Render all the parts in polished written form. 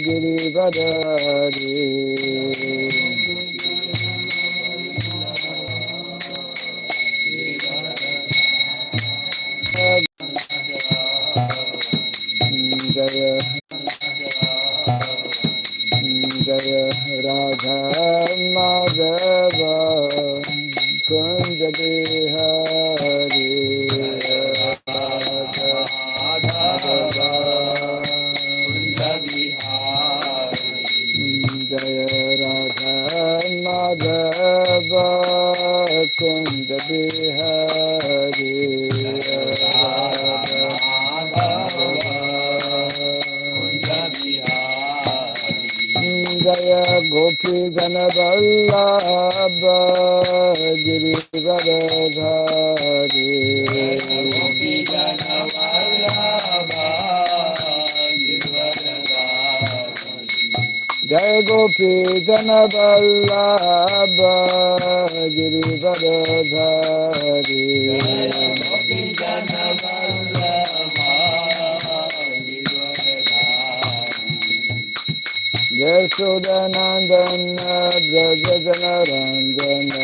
Girivadari Jaya Jaya Radha Madhava Kunja Bihari Jaya Radha Madhava Kunja Bihari Jaya Gopi Jana Vallabha Girivadari Jaya Gopi Jana Vallabha Girivadari Yashodanandana Brajajana Ranjana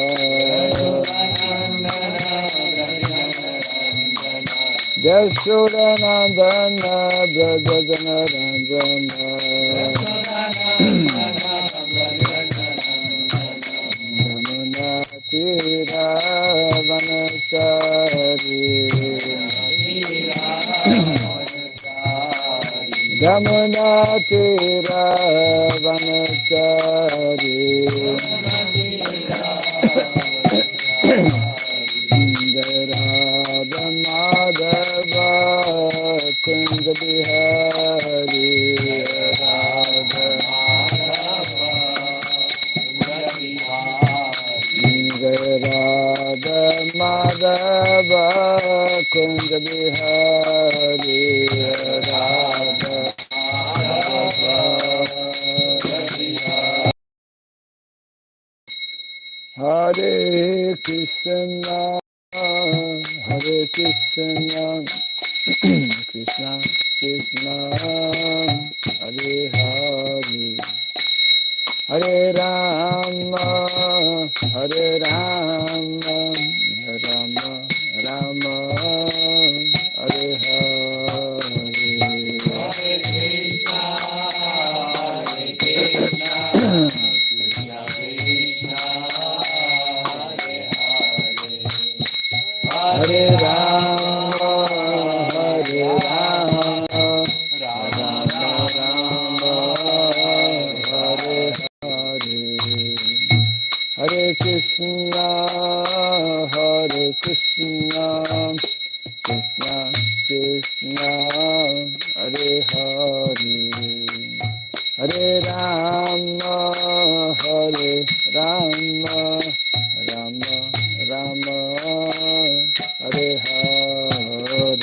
Yashodanandana Brajajana Ranjana Yamuna Tira Vanasari Yamuna Tira Vanasari Radha Madhava Kunja Bihari Radha Madhava Kunja Bihari Radha Hare Krishna Hare Krishna Krishna Krishna Hare Hare Hare Rama Hare Rama Rama Rama Hare Hare Rama Hare Rama Rama Rama Hare Hare Hare Krishna Hare Krishna Krishna Krishna Hare Hare Hare Rama Hare Rama Rama Rama Hare Hare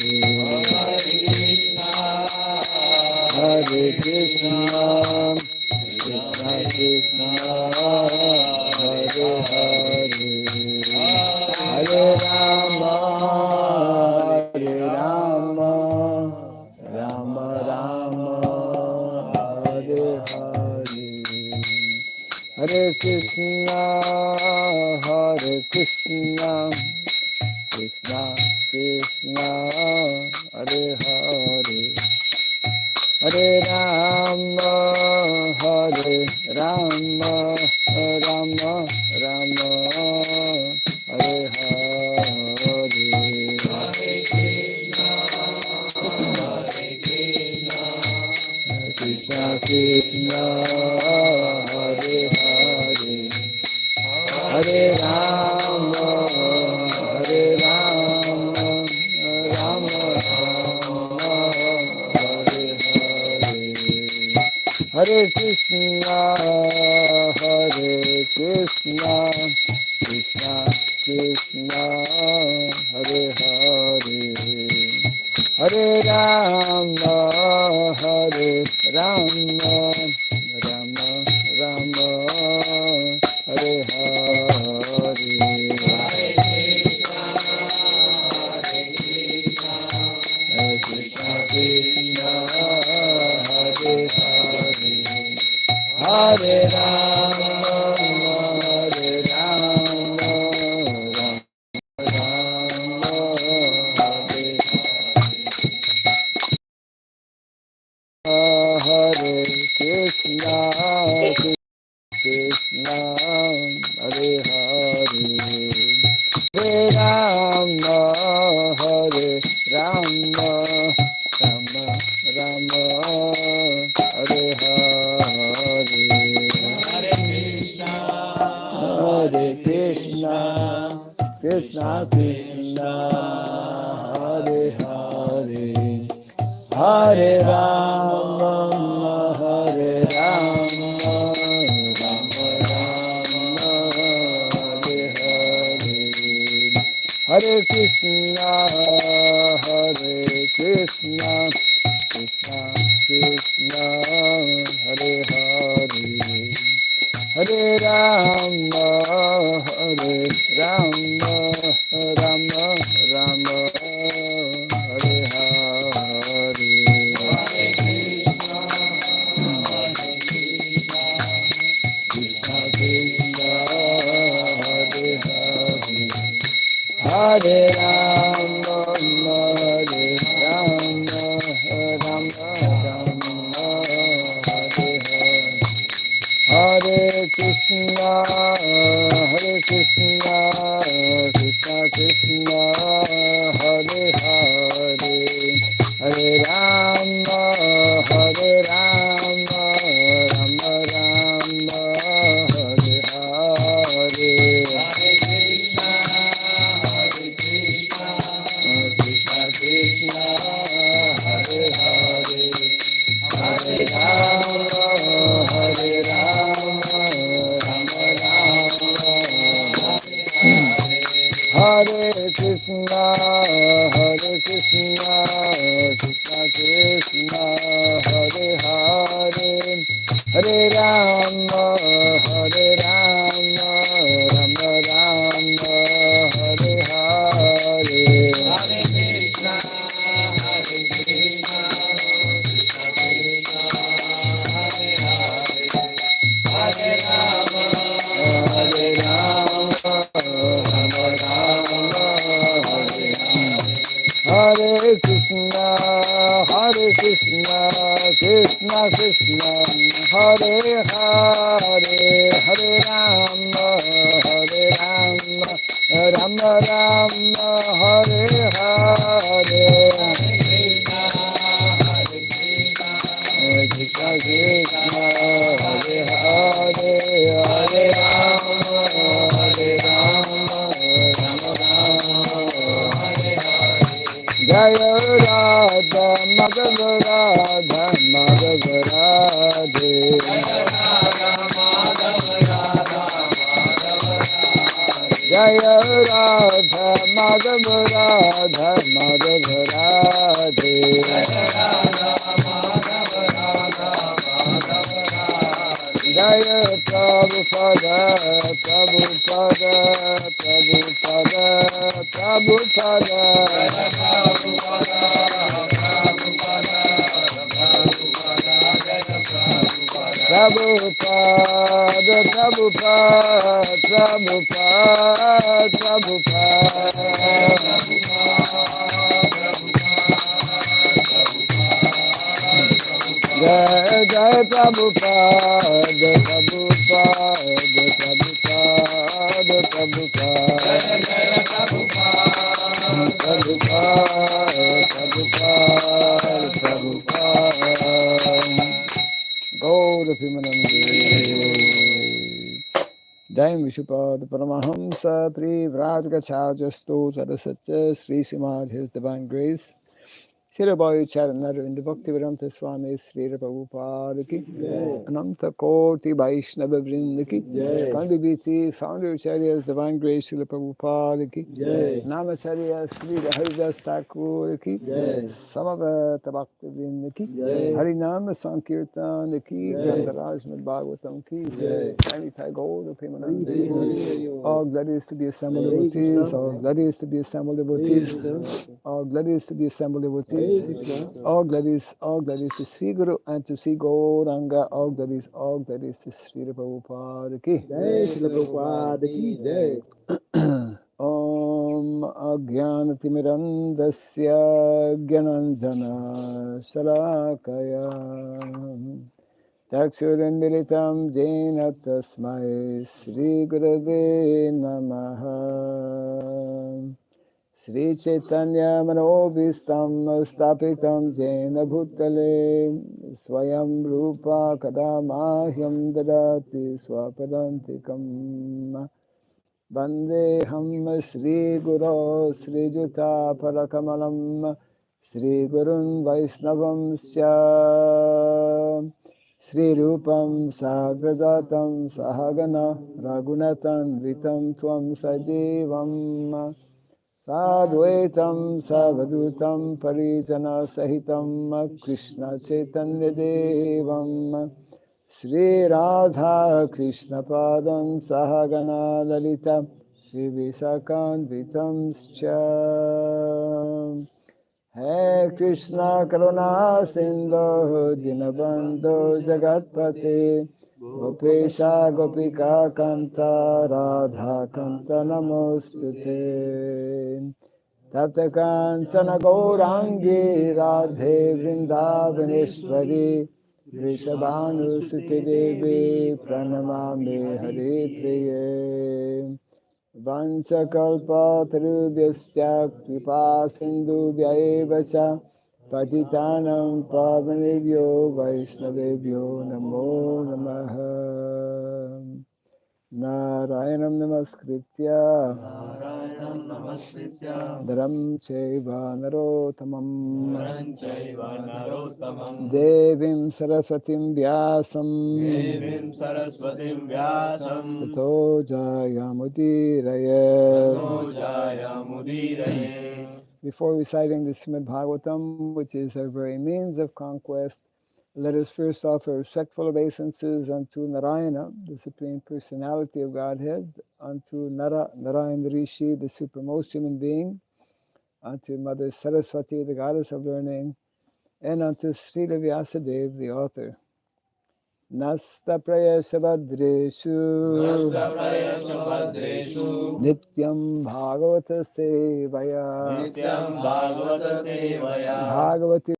Hare Krishna Krishna Krishna Hare Hare Hare Rama Hare Rama Rama Rama Hare Hare Hare Krishna Krishna Krishna Hare Hare Hare Rama Hare Rama Rama Rama Hare Hare Hare Krishna Krishna Krishna Hare Hare Hare Rama Hare Rama Rama Rama Hare Hare Hare Krishna Krishna Krishna Hare Hare Hare Rama Hare Rama Rama Rama Hare Hare Krishna Krishna Hare Hare Rama, Hare Rama, Rama Hare Krishna, Krishna Hare Hare, Hare Rama, Hare Rama, Rama Rama Hare Hare, Hare Krishna, Krishna Krishna Hare Hare, Hare Rama, Hare Rama, Rama Rama Hare Hare, Hare Krishna, Hare Krishna, Krishna Krishna Hare Hare, Hare Rama, Hare Rama, Rama Rama Hare Hare, Krishna Krishna Hare Hare, Hare Rama, Hare Rama, Rama Rama Hare Hare, Hare Krishna, Hare Krishna, Krishna Krishna Hare Hare, Hare Rama, Hare Rama, Rama Rama Hare Hare, Hare Krishna, Hare Krishna, Krishna Krishna Hare Hare, Hare Rama, Hare Rama, Rama Rama Hare Krishna, Hare Krishna, Krishna Krishna Hare Hare, Hare Rama, Hare Rama, Rama Rama Hare Hare, Hare Krishna, Hare Krishna, Krishna Krishna Hare Hare, Hare Rama, Hare Rama, Rama Rama Hare Hare, Hare Krishna, Hare Krishna, Krishna Krishna Hare Hare, Hare Rama, Hare Rama, Rama Rama Hare Hare, Hare Krishna, Hare Krishna, Krishna Krishna Hare Hare, Hare Rama, Hare Rama, Rama Rama Hare Hare, Jaya Radha Madhava Radha Madhava Radhe, Jaya Radha Madhava Radha Madhava Radhe, Jaya Radha Madhava Radha Madhava Radhe, Jaya Radha Madhava Radha Madhava Radhe, Jaya Prabhupada, Prabhupada, Prabhupada, Prabhupada, Jaya Prabhupada, Prabhupada, Prabhupada, Jaya Prabhupada, Prabhupada, Prabhupada, Prabhupada, Jai Jai Prabhupada, Prabhupada, Prabhupada, Prabhupada, Jai Jai Prabhupada, Prabhupada, Prabhupada, Gaura Pimanande. Jai Vishnupada Paramahamsa Pri Vrajgachaja Stotra Satya Sri Srimad His Divine Grace Srila Bhai Charanara in the Bhakti Raghava Swami Srila Prabhupada ki Ananta Koti Vaishnava Vrinda ki Kandi Biti Founder Acharyas Divine Grace Srila Prabhupada ki Namacharya Srila Haridas Thakur ki Samavata Bhakti Vrinda ki Harinama Sankirtan ki Grantaraj Srimad Bhagavatam ki Jai Gaur Premanande. All glorious to be assembled devotees, all glorious to be assembled devotees, all glorious to be assembled devotees. All glories to Sri Guru and to Sri Gauranga. All glories to Sri Prabhupada ki. Jai Srila Prabhupada ki jai. Om Ajnanatimirandasya Gyananjana Shalakaya Chakshurunmilitam Jena Tasmai Sri Gurave Namaha. Sri Chaitanya Manobhistam Stapitam Jena Bhutale Swayam Rupa Kadamahyam Dadati Swapadantikam Vandeham Sri Guru Sri Juta Parakamalam Sri Gurun Vaisnavam Sya Sri Rupam Sagrajatam Sahagana Raghunatan Vitam Tvam Sajivam Sadvaitam Savadutam Parijana Sahitam Krishna Chaitanya Devam Sri Radha Krishna Padam Sahagana Lalita Sri Visakan Vitam Scha He Krishna Karuna Sindhu Dinabandhu Jagatpate Gopesha Gopika Kanta Radha Kanta Namostute Tapta Kancana Gaurangi Radhe Vrindavaneshwari Vrishabhanu Suti Devi Pranamami Hari Priye Vanchakalpa Tarubhyasya Kripa Sindhu Vyaevacha Patitanam Pavanebhyo Vaishnavebhyo Namo Namaha. Narayanam Namaskritya Dharam Chaiva Narottamam Devim Saraswatim Vyasam Tato Jayamudiraye. Before reciting the Srimad Bhagavatam, which is our very means of conquest, let us first offer respectful obeisances unto Narayana, the Supreme Personality of Godhead, unto Narayana Rishi, the supremmost human being, unto Mother Saraswati, the Goddess of Learning, and unto Srila Vyasadeva, the author. Nasta Prayashabhadreshu Nityam Bhagavata Sevaya Bhagavati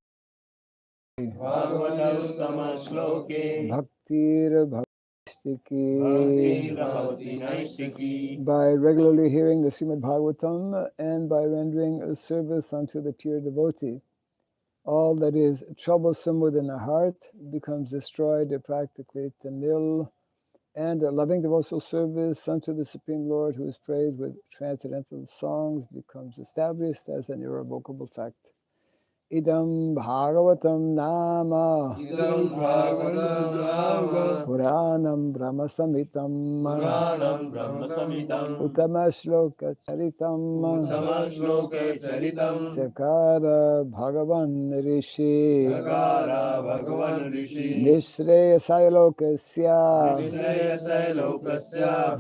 Bhaktir Bhakti. By regularly hearing the Srimad Bhagavatam and by rendering a service unto the pure devotee, all that is troublesome within the heart becomes destroyed practically to nil, and a loving devotional service unto the Supreme Lord, who is praised with transcendental songs, becomes established as an irrevocable fact. Idam Bhagavatam Nama Puranam Brahma Samitam Uttama Shloka Charitam Chakara Bhagavan Rishi Nishreyasaya Lokasya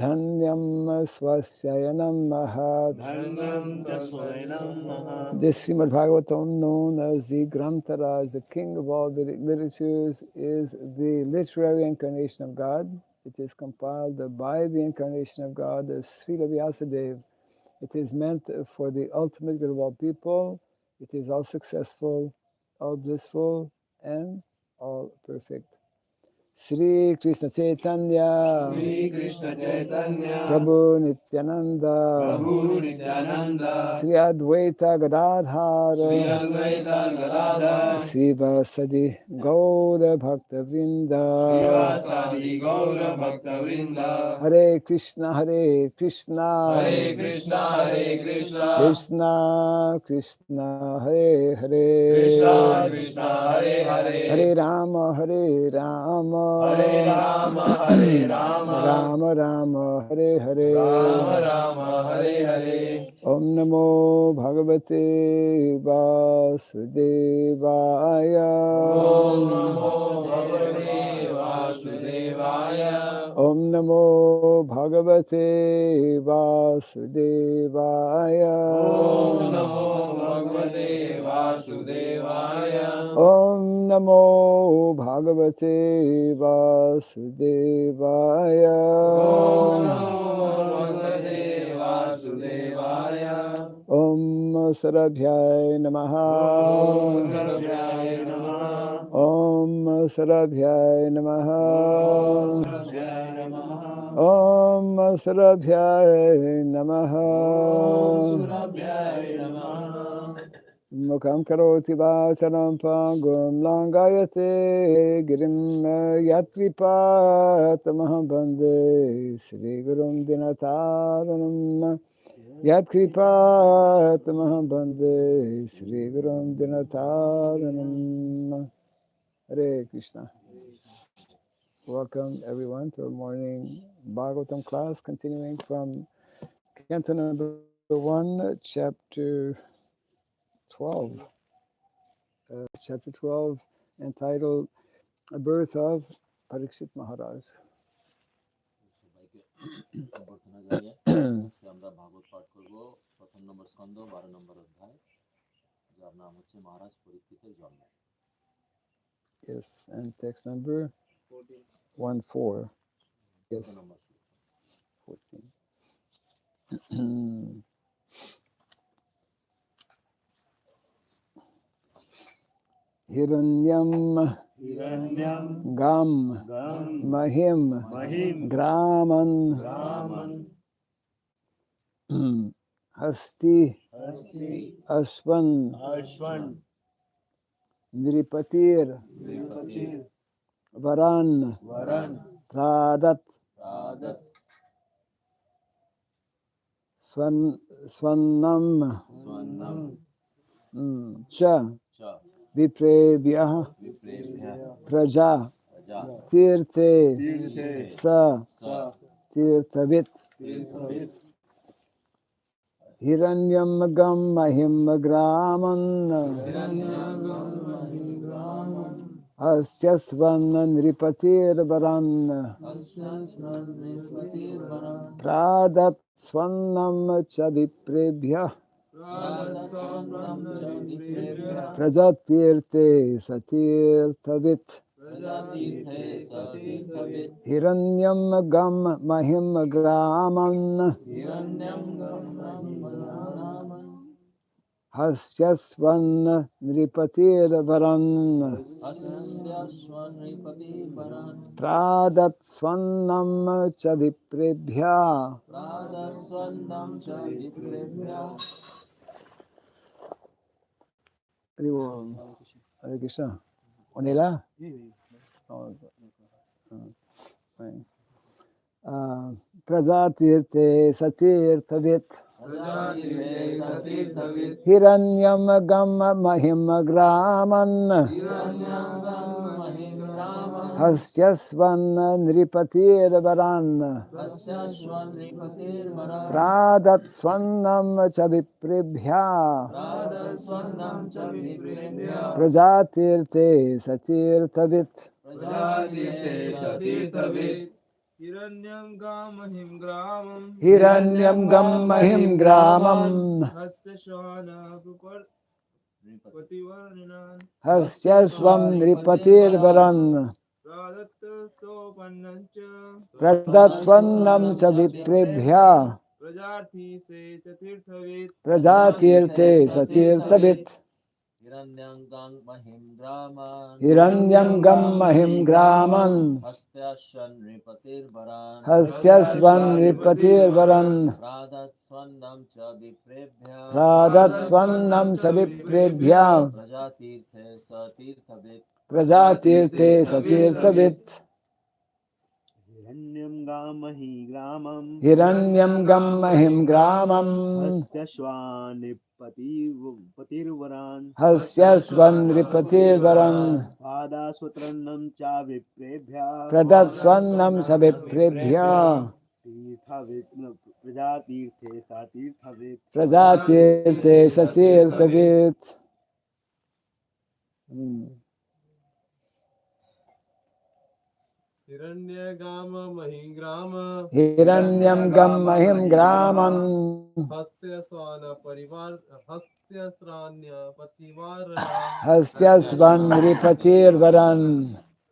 Dhanyam Swasyayanam Mahat. This Srimad Bhagavatam, known as the Grantaraj, the king of all the literatures, is the literary incarnation of God. It is compiled by the incarnation of God as Srila Vyasadeva. It is meant for the ultimate good of all people. It is all successful, all blissful, and all perfect. Shri Krishna Chaitanya Prabhu Nityananda Sri Advaita Gadadhar Siva Sadi Gaura Bhakta Vrinda Hare Krishna Krishna Krishna Hare Hare Hare Rama Rama Rama Hare Hare Om Namo Bhagavate Vasudevaya Om Namo Bhagavate Vasudevaya. Om Namo Bhagavate Vasudevaya. Om Namo Bhagavate Vasudevaya. Om Namo Bhagavate Vasudevaya. Om Sarabhyaya Namaha. Om Sarabhyaya Namaha. Om Sarabhyaya Namaha. Om Sarabhyaya Namaha. Om Sarabhyaya Namaha. Om Sarabhyaya Namaha. Mukhaṁ karoti vācālaṁ pāṅgum lāṅgāyate girim yatkripatamaham bande Sri Gurum Dinataranam yatkripatamaham bande Sri Gurum Dinataranam. Hare Krishna. Welcome everyone to our morning Bhagavatam class, continuing from Canto number 1, chapter 12. Chapter 12, entitled A Birth of Pariksit Maharaj. আমরা ভাগবত পাঠ করব প্রথম নম্বর স্কন্ধ 12 নম্বর অধ্যায়, যার নাম হচ্ছে মহারাজ পরীক্ষিতের জন্ম। Yes, and text number 14. Yes, 14. Hiranyam Gam Mahim Graman Hasti Ashwan Nripatir Varan Pradat Swannam Cha Viprevyaha Praja Tirthe Sa Tirthavit Hiranyam Gam Mahim Graman Asyasvan Nripatir Varan Pradat Swannam Cha Viprevya Prajatirthe Satirthavit Hiranyam Gam Mahim Graman Hasyasvan Nripatir Varan Pradat Swannam Cha Viprevya Hare Krishna. Onila? Prajatirthe Satirthavit Hiranyam Gam Mahim Graman Hasyasvan Nripatir Varan Pradat Swannam Cha Viprevya Prajatirthe Satirthavit Hiranyam Gam Mahim Gramam. Hiranyam Gam Mahim Gramam Hastashwana Pativarninan. Hasyasvam Nripatir Varan Pradatta Sopannancha. Pradat Swannam Cha Viprevya Prajarthi se Chatirthavit. Prajatirthe Satirthavit Hiranyam Gam Mahim Graman Hiranyam Gam Mahim Graman Hastyashan Nripatir Varan Hasyasvan Nripatir Varan Pradat Swannam Cha Viprevya Pradat Swannam Cha Viprevya Prajatirthe Satirthavit Prajatirthe Satirthavit Hiranyam Gamahi Gramam Hiranyam Gam Mahim Gramam Hastyashwani Patirvaran Hasyasvan Nripatir Varan Pada Sutranam Cha Viprevya Pradat Swannam Cha Viprevya Prajatirthe Satirthavit Prajatirthe Satirthavit. हिरण्यगाम महिग्राम Hiranyam gam mahim gramam हस्त्य स्वान परिवार हस्त्य श्रान्य पतिवारणा hasyasvan ripatir varan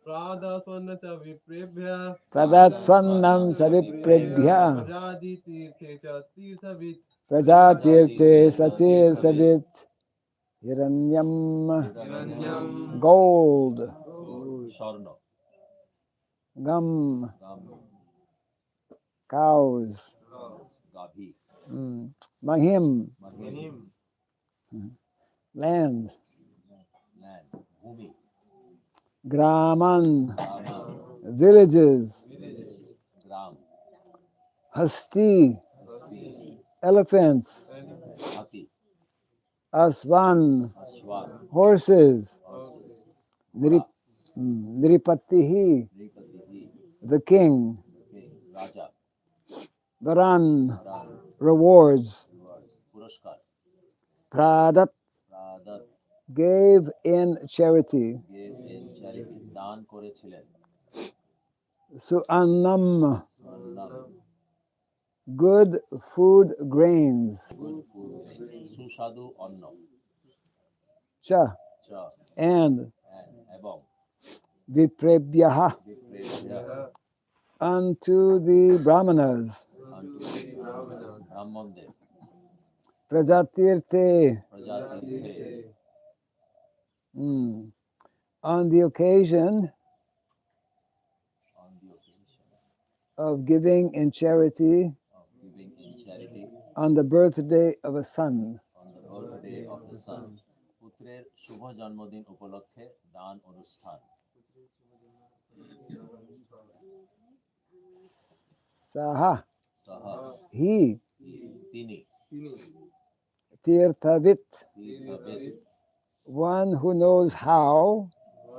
प्रादास्वन च विप्रेभ्य pradatsvannam saviprebhya प्रजादि तीर्थे च तीर्थवित् prajatirthe satirthavit Hiranyam हिरण्यं gold স্বর্ণ gam গাম cows গাভী mahim Mahim land land ভূমি graman গ্রাম villages গ্রাম hasti হস্তি elephants হাতি asvan অশ্বান horses horses, Nirip- niripatihi নৃপতিহি the king রাজা varan রাজ rewards পুরস্কার pradat প্রাদাত gave in charity gave in charity দান করেছিলেন suannam স্বর্ণাম good food grains good food সুস্বাদু অন্ন cha চ and এবং viprebhyaha বিপ্রেভ্য unto the brahmanas ব্রাহ্মণদের prajatirthe প্রজাতির্থে on the occasion on the occasion of giving in charity of giving in charity on the birthday of a son on the birthday of the son পুত্রের শুভ জন্মদিন উপলক্ষে দান অনুষ্ঠান saha সহ he তিনি tirthavit তীর্থবিদ one who knows how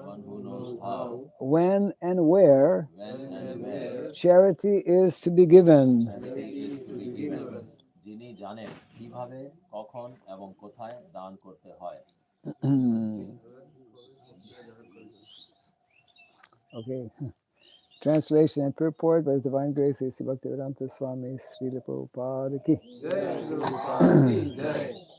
one who knows how when and where when and where charity is to be given charity is to be given যিনি জানেন কিভাবে কখন এবং কোথায় দান করতে হয় okay translation and purport by His Divine Grace A.C. Bhakti Swami Srila Prabhupada ki.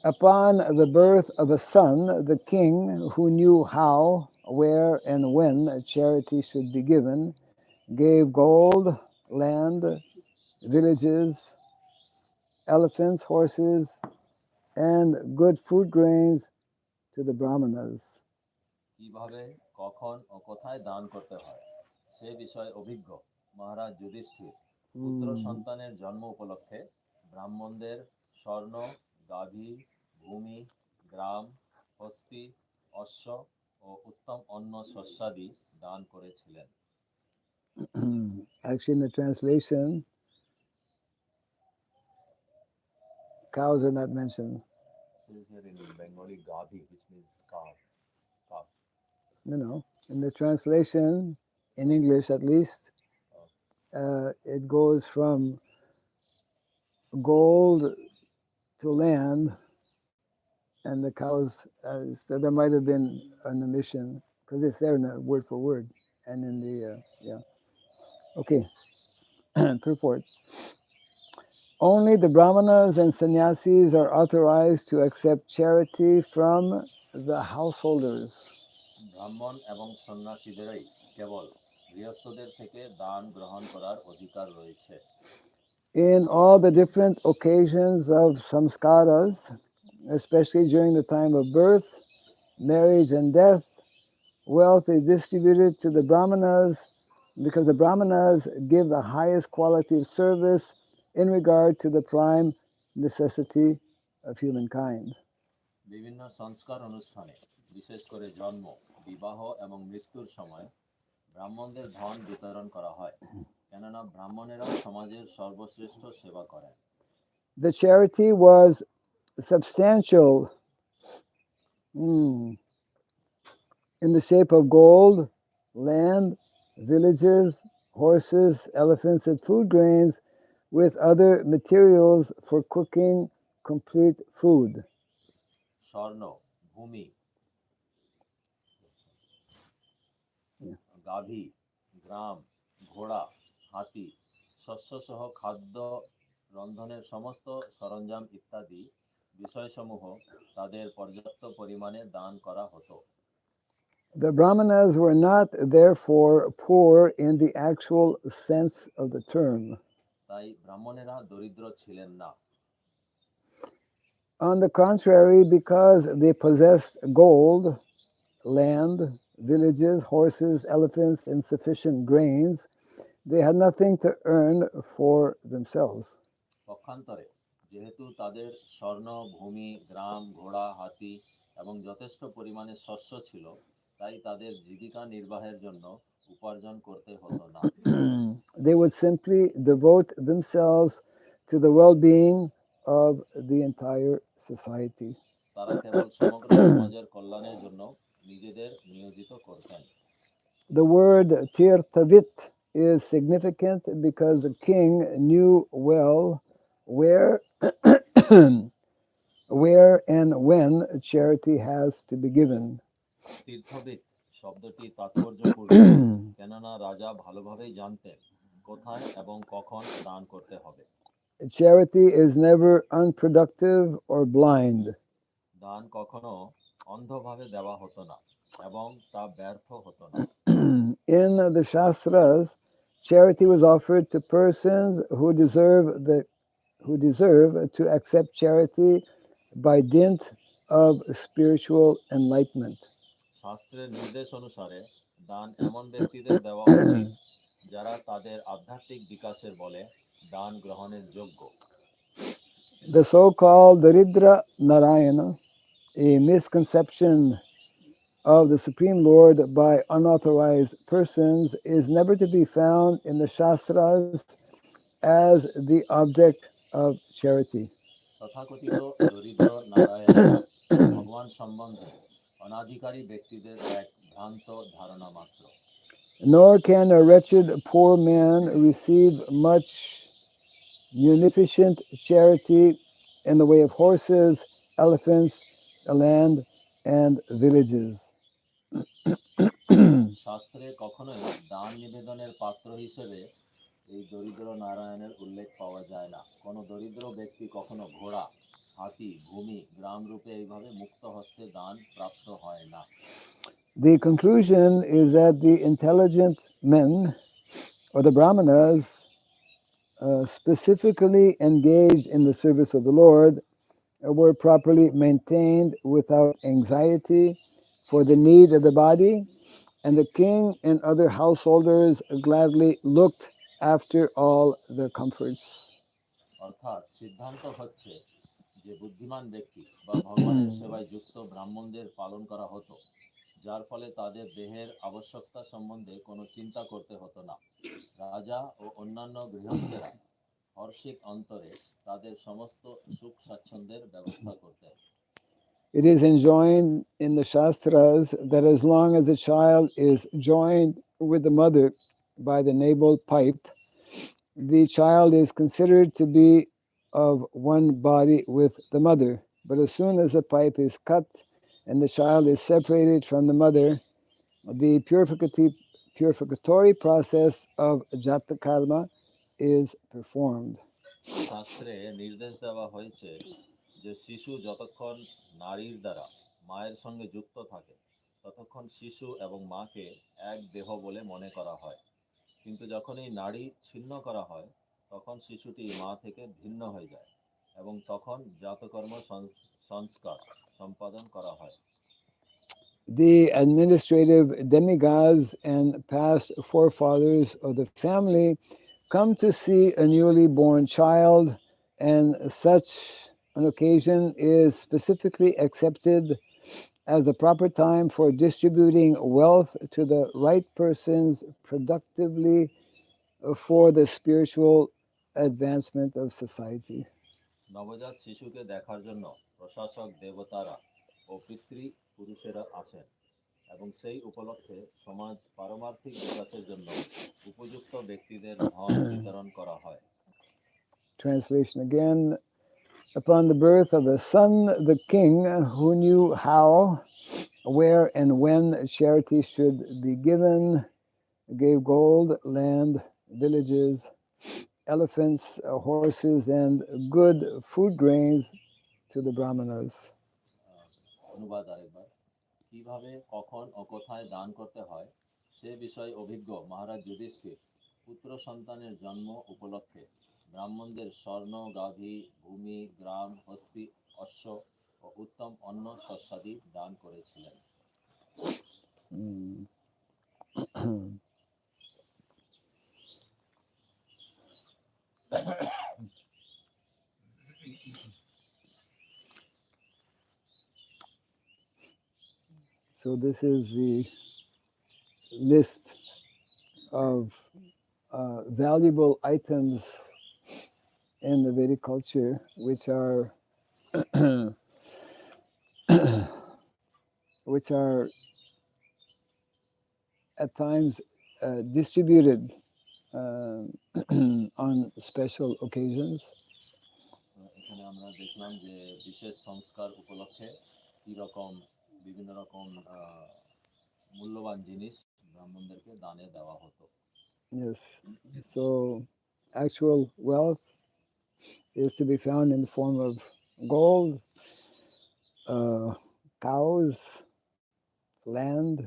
Upon the birth of a son, the king, who knew how, where, and when charity should be given, gave gold, land, villages, elephants, horses, and good food grains to the brahmanas. কিভাবে কখন ও কোথায় দান করতে হয় সে বিষয়ে অভিজ্ঞ মহারাজ যুধিষ্ঠির পুত্র সন্তানের জন্ম উপলক্ষে ব্রাহ্মণদের স্বর্ণ গাভী ভূমি গ্রাম হস্তি অশ্ব ও উত্তম অন্ন শস্যাদি দান করেছিলেন Actually, in the translation, cows are not mentioned. says here in Bengali gavi which means calf calf No. In the translation, in English at least, it goes from gold to land, and the cows. So there might have been an omission because it's there in the word for word, and in the yeah. Okay, purport. Only the brahmanas and sannyasis are authorized to accept charity from the householders. ব্রাহ্মণ এবং সন্ন্যাসীদেরই কেবল গৃহস্থদের থেকে দান গ্রহণ করার অধিকার রয়েছে In all the different occasions of samskaras, especially during the time of birth, marriage, and death, wealth is distributed to the brahmanas because the brahmanas give the highest quality of service in regard to the prime necessity of humankind. বিভিন্ন সংস্কার অনুষ্ঠানে বিশেষ করে জন্ম বিবাহ এবং মৃত্যুর সময় ব্রাহ্মণদের ধন বিতরণ করা হয় কেননা ব্রাহ্মণেরা সমাজের সর্বশ্রেষ্ঠ সেবা করেন The charity was substantial in the shape of gold, land, villages, horses, elephants, and food grains, with other materials for cooking complete food. স্বর্ণ ভূমি গাভী গ্রাম ঘোড়া, হাতি, শস্যসহ খাদ্য, রন্ধনের সমস্ত সরঞ্জাম ইত্যাদি বিষয়সমূহ তাদের পর্যাপ্ত পরিমাণে দান করা হতো। The Brahmanas were not, therefore, poor in the actual sense of the term. তাই ব্রাহ্মণেরা দরিদ্র ছিলেন না। On the contrary, because they possessed gold, land, villages, horses, elephants, and sufficient grains, they had nothing to earn for themselves. পক্ষান্তরে যেহেতু তাদের স্বর্ণ, ভূমি, গ্রাম, ঘোড়া, হাতি এবং যথেষ্ট পরিমাণে শস্য ছিল, তাই তাদের জীবিকা নির্বাহের জন্য উপার্জন করতে হতো না। They would simply devote themselves to the well-being of the entire society. তারা কেবল সমগ্র সমাজের কল্যাণের জন্য নিজেদের নিয়োজিত করতেন। The word tirthavit is significant because the king knew well where where and when charity has to be given. তীর্থবিদ শব্দটি তাৎপর্যপূর্ণ, কেননা রাজা ভালোভাবেই জানতেন কোথায় এবং কখন দান করতে হবে। Charity is never unproductive or blind. দান কখনো অন্ধভাবে দেওয়া হতো না এবং তা ব্যর্থ হতো না। In the Shastras, charity was offered to persons who deserve to accept charity by dint of spiritual enlightenment. শাস্ত্রের নির্দেশ অনুসারে দান এমন ব্যক্তিদের দেওয়া উচিত যারা তাদের আধ্যাত্মিক বিকাশের বলে দান গ্রহণের যোগ্য। The so-called Daridra Narayana, a misconception of the Supreme Lord by unauthorized persons, is never to be found in the Shastras as the object of charity. তথাকথিত দরিদ্র নারায়ণ ভগবান সম্বন্ধে অনাধিকারী ব্যক্তিদের এক ভ্রান্ত ধারণা মাত্র। Nor can a wretched poor man receive much munificent charity in the way of horses, elephants, land, and villages. শাস্ত্রে কখনোই দান নিবেদনের পাত্র হিসেবে এই দরিদ্র নারায়ণের উল্লেখ পাওয়া যায় না। কোনো দরিদ্র ব্যক্তি কখনো ঘোড়া, হাতি, ভূমি, গ্রাম রূপে এইভাবে মুক্ত হস্তে দান প্রাপ্ত হয় না। The conclusion is that the intelligent men, or the Brahmanas, specifically engaged in the service of the Lord, were properly maintained without anxiety for the need of the body, and the king and other householders gladly looked after all their comforts. অর্থাৎ সিদ্ধান্ত হচ্ছে যে বুদ্ধিমান ব্যক্তি বা ভগবানের সেবায় যুক্ত ব্রাহ্মণদের পালন করা হতো, যার ফলে তাদের দেহের আবশ্যকতা সম্বন্ধে কোনো চিন্তা করতে হতো না। রাজা ও অন্যান্য গৃহস্থেরা হর্ষিত অন্তরে তাদের সমস্ত সুখ স্বাচ্ছন্দ্যের ব্যবস্থা করতেন। It is enjoined in the Shastras that as long as a child is joined with the mother by the navel pipe, the child is considered to be of one body with the mother. But as soon as the pipe is cut and the child is separated from the mother, the purificatory process of jata karma is performed. শাস্ত্রে নির্দেশ দেওয়া হয়েছে যে শিশু যতক্ষণ নারীর দ্বারা মায়ের সঙ্গে যুক্ত থাকে ততক্ষণ শিশু এবং মাকে এক দেহ বলে মনে করা হয়, কিন্তু যখন এই নাড়ি ছিন্ন করা হয় তখন শিশুটি মা থেকে ভিন্ন হয়ে যায় এবং তখন জাতকর্ম সংস্কার সম্পাদন করা হয়। The administrative demigods and past forefathers of the family come to see a newly born child, and such an occasion is specifically accepted as the proper time for distributing wealth to the right persons productively for the spiritual advancement of society. নবজাত শিশুকে দেখার জন্য প্রশাসক দেবতারা ও পিতৃ পুরুষেরা আসেন এবং সেই উপলক্ষে সমাজ পারমার্থিক বিকাশের জন্য উপযুক্ত ব্যক্তিদের ধন বিতরণ করা হয়। Translation again. Upon the birth of a son, the king, who knew how, where, and when charity should be given, gave gold, land, villages, elephants, horses, and good food grains to the brahmanas. অনুবাদ আরেকবার। কিভাবে কখন ও কোথায় দান করতে হয় সে বিষয়ে অভিজ্ঞ মহারাজ যুধিষ্ঠির পুত্র সন্তানের জন্ম উপলক্ষে ব্রাহ্মণদের স্বর্ণ, গাভী, ভূমি, গ্রাম, হস্তি, অশ্ব ও উত্তম অন্ন শস্যাদি দান করেছিলেন। So this is the list of valuable items in the Vedic culture, which are at times distributed on special occasions. এখানে আমরা দেখলাম যে বিশেষ সংস্কার উপলক্ষে কি রকম বিভিন্ন রকম মূল্যবান জিনিস ব্রাহ্মণদেরকে দানে দেওয়া হতো। Yes. So actual wealth is to be found in the form of gold, cows, land,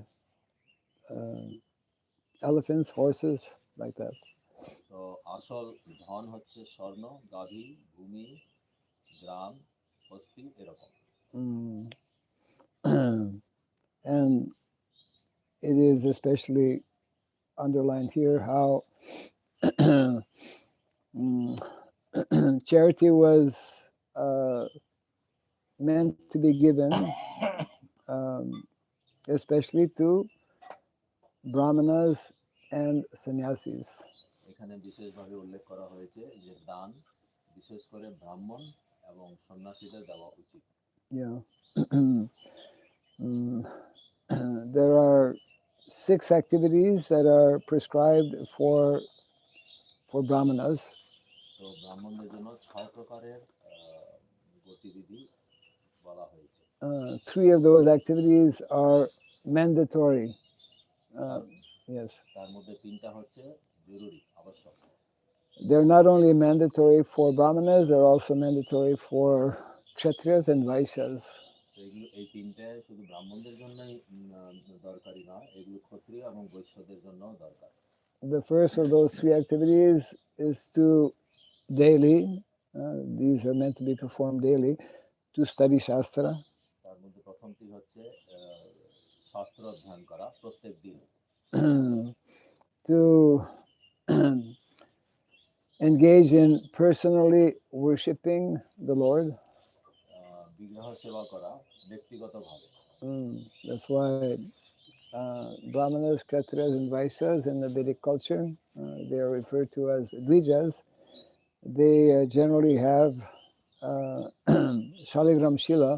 elephants, horses, like that. তো আসল ধন হচ্ছে স্বর্ণ, গাভী, ভূমি, গ্রাম, হস্তি এরকম। And it is especially underlined here how charity was meant to be given, especially to brahmanas and sannyasis. এখানে বিশেষভাবে উল্লেখ করা হয়েছে যে দান বিশেষ করে ব্রাহ্মণ এবং সন্ন্যাসীদের দেওয়া উচিত। Yeah. There are 6 activities that are prescribed for brahmanas. তো ব্রাহ্মণদের জন্য 6 প্রকারের গতিবিধি বলা হয়েছে। 3 of those activities are mandatory. Yes. তার মধ্যে 3টা হচ্ছে জরুরি, আবশ্যক। They're not only mandatory for brahmanas, they're also mandatory for kshatriyas and vaishyas. এই 3টে শুধু ব্রাহ্মণদের জন্যই দরকারি না, এগুলো ক্ষত্রিয় এবং বৈশ্যদের জন্যও দরকার। The first of those 3 activities is to daily, these are meant to be performed daily, to study Shastra. তার মধ্যে প্রথমটি হচ্ছে শাস্ত্র অধ্যয়ন করা প্রত্যেক দিন। To engage in personally worshipping the Lord. বিগ্রহ সেবা করা ব্যক্তিগতভাবে। That's why brahmanas, kshatriyas and vaishyas in the Vedic culture, they are referred to as dvijas. They generally have shaligram shila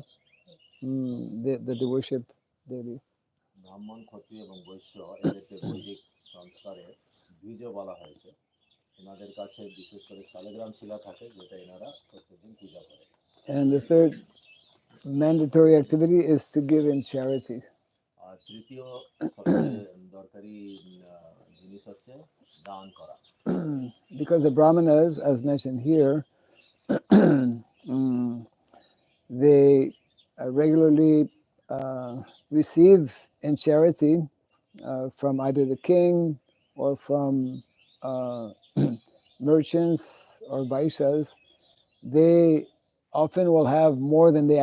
that they worship daily. ব্রাহ্মণ, ক্ষত্রিয় এবং বৈশ্য এদেরকে বৈদিক সংস্কারে দ্বিজ বলা হয়েছে। এনাদের কাছে বিশেষ করে শালিগ্রাম শিলা থাকে যেটা এনারা প্রত্যেকদিন পূজা করে। And the third mandatory activity is to give in charity. আর তৃতীয় সবচেয়ে দরকারি জিনিস হচ্ছে দান করা। Because the brahmanas, as mentioned here, they regularly receive in charity from either the king or from merchants or vaishyas. They often will have more than they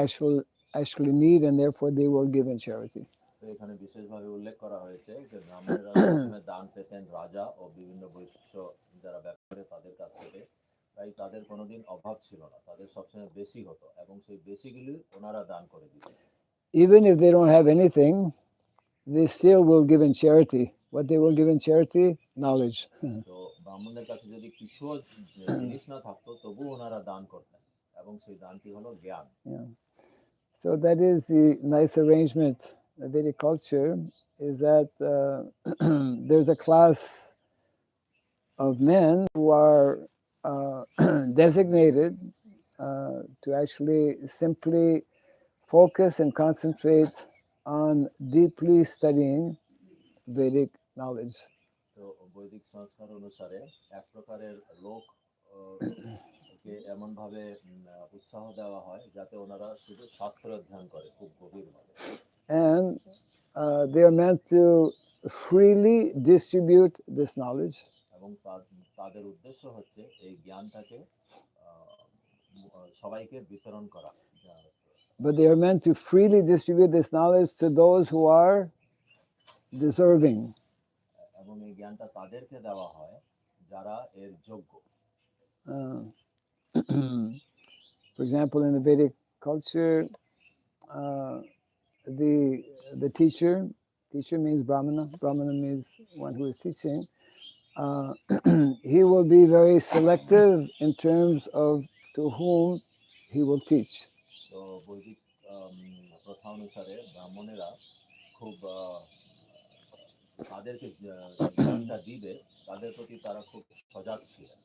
actually need, and therefore they will give in charity. তো এখানে বিশেষভাবে উল্লেখ করা হয়েছে যে ব্রাহ্মণেরা সবসময় দান পেতেন রাজা ও বিভিন্ন বৈশ্য যারা ব্যবসা করে তাদের কাছ থেকে, তাই তাদের কোনোদিন অভাব ছিল না, তাদের সবসময় বেশি হতো এবং সেই বেশিগুলি ওনারা দান করে দিতেন। Even if they don't have anything, they still will give in charity. What they will give in charity? Knowledge. তো ব্রাহ্মণদের কাছে যদি কিছু জিনিস না থাকতো তবু ওনারা দান করতেন এবং সেই দানটি হলো জ্ঞান। Yeah. So that is the nice arrangement of Vedic culture, is that there's a class of men who are designated to actually simply focus and concentrate on deeply studying Vedic knowledge. তো বৈদিক সংস্কার অনুসারে এক প্রকারের লোক কে এমন ভাবে উৎসাহ দেওয়া হয় যাতে ওনারা শুধু শাস্ত্র অধ্যয়ন করে খুব গভীরভাবে। And they are meant to freely distribute this knowledge. এবং তাদের উদ্দেশ্য হচ্ছে এই জ্ঞানটাকে সবাইকে বিতরণ করা। But they are meant to freely distribute this knowledge to those who are deserving. এবং এই জ্ঞানটা তাদেরকে দেওয়া হয় যারা এর যোগ্য। For example, in the Vedic culture, the teacher means Brahmana. Brahmana means one who is teaching. He will be very selective in terms of to whom he will teach. তো বৈদিক প্রথা অনুসারে ব্রাহ্মণেরা খুব তাদেরকে জ্ঞানটা দিবে তাদের প্রতি তারা খুব সজাগ ছিলেন,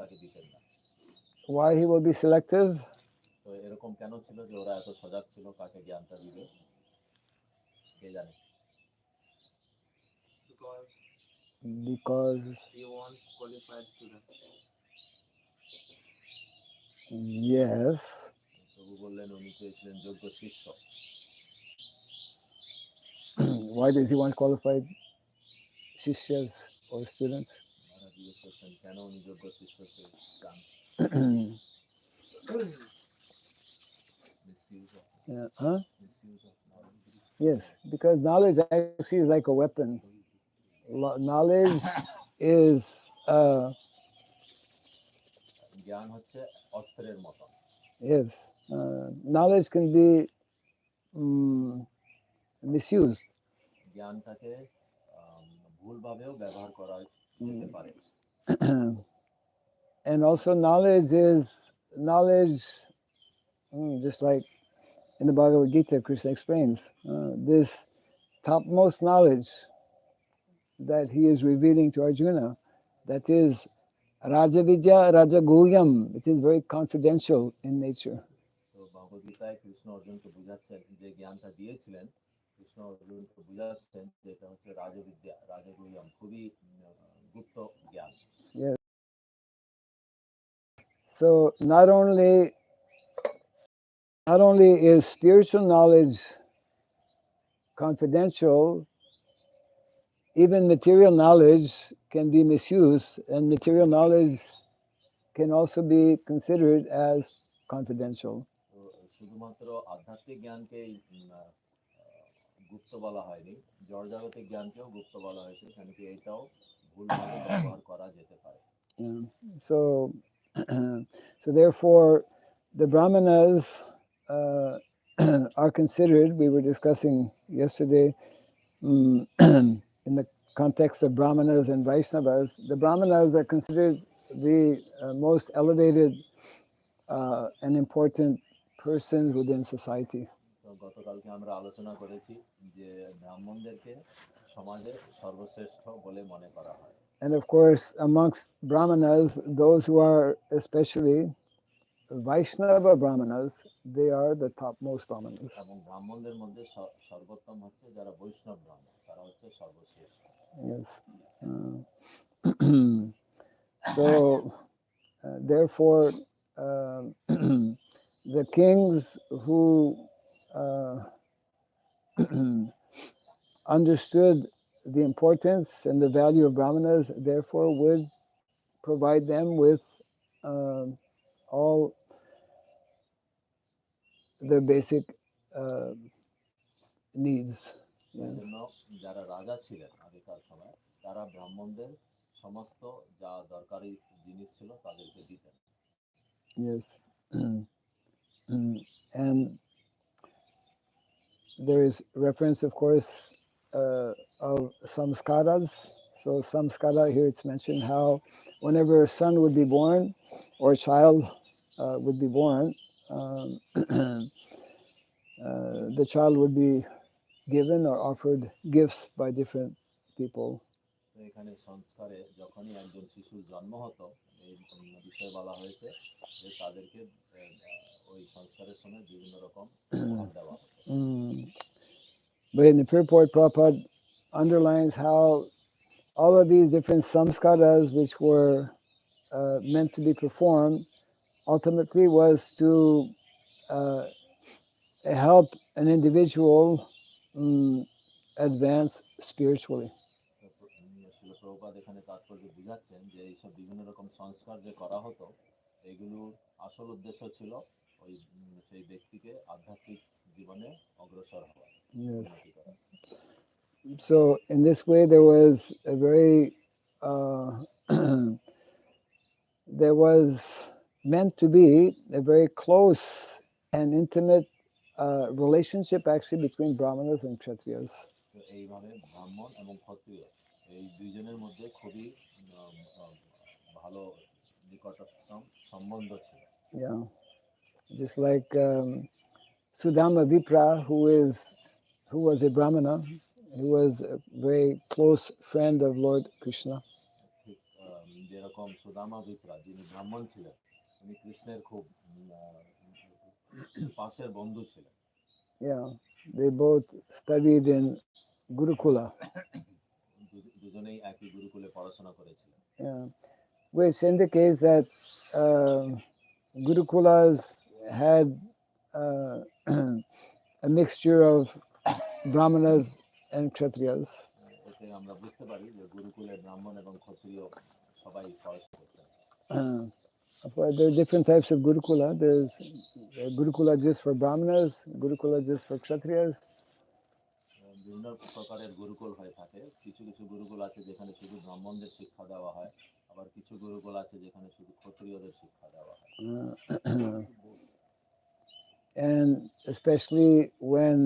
তাকে দিতেন না। Why he will be selective? তো এরকম কেন ছিল যে ওরা এত সজাগ ছিল কাকে জ্ঞানটা দিবে? কে জানে? Because he wants qualified students. Yes. প্রভু বললেন উনি চেয়েছিলেন যোগ্য শিষ্য। Why does he want qualified shishyas or students? মহারাজ জিজ্ঞেস করছেন কেন উনি যোগ্য শিষ্য চান? Yeah. Huh? Misuse of knowledge. Yes, because knowledge actually is like a weapon. Knowledge is জ্ঞান হচ্ছে অস্ত্রের মতো। yes, knowledge can be misused. জ্ঞানটাকে ভুলভাবেও ব্যবহার করা যেতে পারে। And also knowledge, just like in the Bhagavad Gita, Krishna explains, this topmost knowledge that he is revealing to Arjuna, that is Rajavidya Rajaguhyam. It is very confidential in nature. তো ভগবদ গীতায় কৃষ্ণ অর্জুনকে বুঝাচ্ছেন যে জ্ঞানটা দিয়েছিলেন, কৃষ্ণ অর্জুনকে বুঝাচ্ছেন যে এটা হচ্ছে রাজবিদ্যা, রাজগুহ্যম, খুবই গুপ্ত জ্ঞান। Yes. So not only is spiritual knowledge confidential, even material knowledge can be misused, and material knowledge can also be considered as confidential. শুধুমাত্র আধ্যাত্মিক জ্ঞানকে গুপ্ত বলা হয়নি, জড়জাগতিক জ্ঞানকেও গুপ্ত বলা হয়েছে, কেন কি এটাও ভুলভাবে ব্যবহার করা যেতে পারে। So therefore the brahmanas are considered, we were discussing yesterday in the context of brahmanas and Vaishnavas, the brahmanas are considered the most elevated and important persons within society. গতকালকে আমরা আলোচনা করেছি যে ব্রাহ্মণদেরকে সমাজে সর্বশ্রেষ্ঠ বলে মনে করা হয়। And of course, amongst brahmanas, those who are especially Vaishnava brahmanas, they are the topmost brahmanas. এবং ব্রাহ্মণদের মধ্যে সর্বোত্তম হচ্ছে যারা বৈষ্ণব ব্রাহ্মণ, তারা হচ্ছে সর্বশ্রেষ্ঠ। Yes. So, therefore, the kings who understood the importance and the value of brahmanas, therefore would provide them with all their basic needs. Yes. যারা রাজা ছিলেন আগেকার সময়, তারা ব্রাহ্মণদের সমস্ত যা দরকারি জিনিস ছিল তাদেরকে দিতেন। Yes. And there is reference, of course, of samskaras. So samskara, here it's mentioned how whenever a son would be born or a child would be born, the child would be given or offered gifts by different people. এখানে সংস্কারে যখনই একজন শিশুর জন্ম হতো, এই বিষয়ে বলা হয়েছে যে তাদেরকে ওই সংস্কারের সময় বিভিন্ন রকম উপহার দেওয়া হতো। But in the purport, Prabhupada underlines how all of these different samskaras which were meant to be performed ultimately was to uh, help an individual advance spiritually. শিল প্রভুপাদ এখানে তাৎপর্য বুঝাচ্ছেন যে এইসব বিভিন্ন রকম সংস্কার যে করা হতো এগুলোর আসল উদ্দেশ্য ছিল ওই সেই ব্যক্তিকে আধ্যাত্মিক জীবনে অগ্রসর হওয়া, উন্নতি করা। So in this way there was a very there was meant to be a very close and intimate relationship actually between Brahmanas and Kshatriyas. তো এইভাবে ব্রাহ্মণ এবং ক্ষত্রিয় এই দুইজনের মধ্যে খুবই ভালো নিকটতম সম্বন্ধ ছিল। Yeah, just like Sudama Vipra, who was a Brahmana, he was a very close friend of Lord Krishna. ঠিক যেরকম সুদামা বিপ্রা যিনি ব্রাহ্মণ ছিলেন উনি কৃষ্ণের খুব পাশের বন্ধু ছিলেন। Yeah, they both studied in Gurukula. দুজনেই একই গুরুকুলে পড়াশোনা করেছিলেন। Yeah, which indicates that Gurukulas had a mixture of Brahmanas and Kshatriyas. এতে আমরা বুঝতে পারি যে গুরুকুলে ব্রাহ্মণ এবং ক্ষত্রিয় সবাই পড়াশোনা করতেন। There are different types of Gurukula. There's Gurukula just for Brahmanas, Gurukula just for Kshatriyas. বিভিন্ন প্রকারের গুরুকুল হয়ে থাকে। কিছু কিছু গুরুকুল আছে যেখানে শুধু ব্রাহ্মণদের শিক্ষা দেওয়া হয়, আবার কিছু গুরুকুল আছে যেখানে শুধু ক্ষত্রিয়দের শিক্ষা দেওয়া হয়। And especially when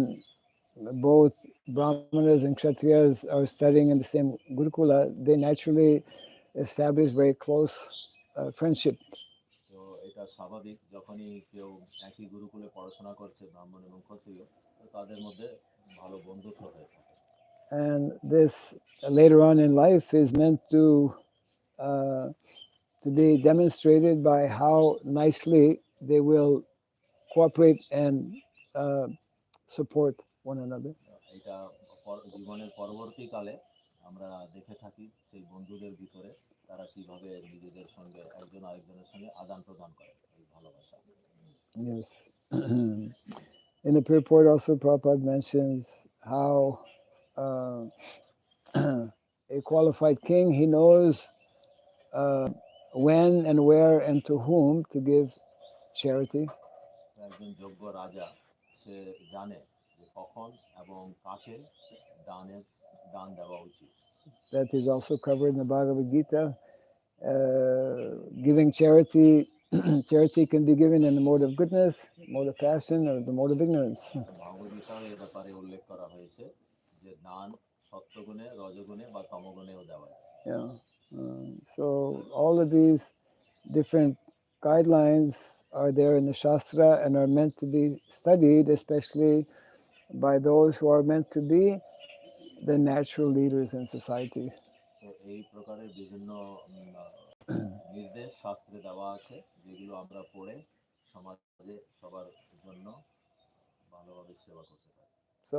both Brahmanas and Kshatriyas are studying in the same Gurukula, they naturally establish very close friendship. তো এটা স্বাভাবিক, যখনই কেউ একই গুরুকুলে পড়াশোনা করছে ব্রাহ্মণ এবং ক্ষত্রিয়, তো তাদের মধ্যে ভালো বন্ধুত্ব হয়ে থাকে। And this later on in life is meant to be demonstrated by how nicely they will cooperate and support one another. এটা জীবনের পরবর্তীকালে আমরা দেখে থাকি সেই বন্ধুদের ভিতরে তারা কিভাবে নিজেদের সঙ্গে একজন আরেকজনের সঙ্গে আদান প্রদান করে এই ভালোবাসা। Yes. In the purport also Prabhupada mentions how a qualified king, he knows when and where and to whom to give charity. একজন যোগ্য রাজা সে জানে যে কখন এবং কাকে দান দেওয়া উচিত। That is also covered in the Bhagavad Gita. Giving charity, charity can be given in the mode of goodness, mode of passion, or the mode of ignorance. ভগবদ গীতাও এ ব্যাপারে উল্লেখ করা হয়েছে যে দান সত্যগুণে, রজগুণে বা তমগুণেও দেওয়া যায়। Yeah. So all of these different guidelines are there in the Shastra and are meant to be studied, especially by those who are meant to be the natural leaders in society. তো এই প্রকারের বিভিন্ন নির্দেশ শাস্ত্রে দেওয়া আছে যেগুলো আমরা পড়ে সমাজে সবার জন্য ভালোভাবে সেবা করতে পারি। So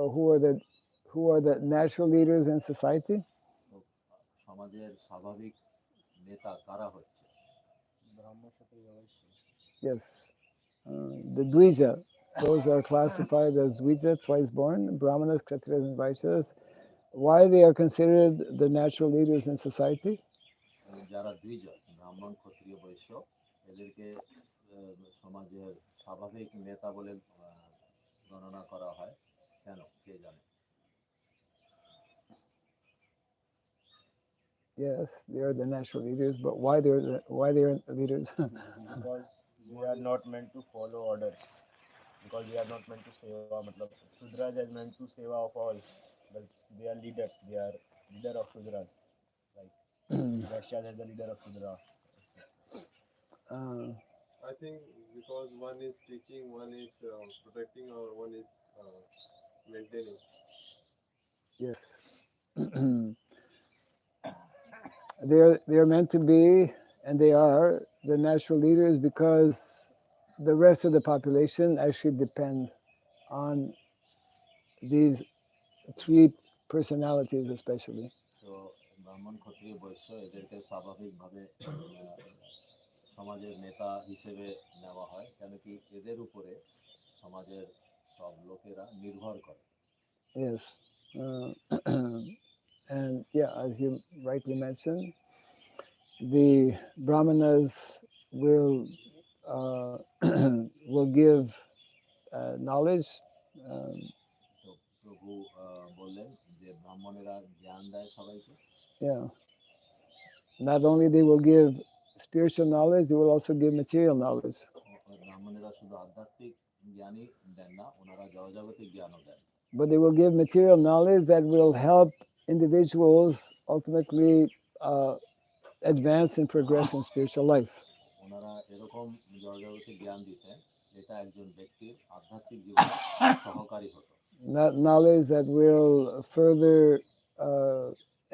who are the natural leaders in society? সমাজের স্বাভাবিক নেতা কারা হচ্ছে? Yes, the Dvija. Those are classified as Dvija, twice born, Brahmanas, Kshatriyas, and Vaishyas. Why they are considered the natural leaders in society? যারা দ্বিজ, ব্রাহ্মণ, ক্ষত্রিয়, বৈশ্য, এদেরকে সমাজের স্বাভাবিক নেতা বলে গণনা করা হয় কেন, কে জানে? Yes, they are the natural leaders, but why they are leaders? Because we are not meant to follow orders. Because we are not meant to seva. Matlab, Shudras are meant to seva of all. But they are leaders. They are leader of Shudras. Like Vaishyas are the leader of Shudra. I think because one is teaching, one is protecting, or one is maintaining. Yes. They are meant to be, and they are the natural leaders because the rest of the population actually depend on these three personalities especially. তো ব্রাহ্মণ ক্ষত্রিয় বৈশ্য এদেরকে স্বাভাবিকভাবে সমাজের নেতা হিসেবে নেওয়া হয়, কেন কি এদের উপরে সমাজের সব লোকেরা নির্ভর করে। Yes. And yeah, as you rightly mentioned, the brahmanas will will give knowledge. তো প্রভু বললেন যে ব্রাহ্মণেরা জ্ঞান দেয় সবাইকে। Yeah. Not only they will give spiritual knowledge, they will also give material knowledge. ব্রাহ্মণেরা শুধু আধ্যাত্মিক জ্ঞানই দেন না, ওনারা জড়জাগতিক জ্ঞানও দেন। But they will give material knowledge that will help individuals ultimately advance and progress in spiritual life. ওনারা এরকম জড়জাগতিক জ্ঞান দিতেন যেটা একজন ব্যক্তির আধ্যাত্মিক জীবনে সহকারী হতো। Not knowledge that will further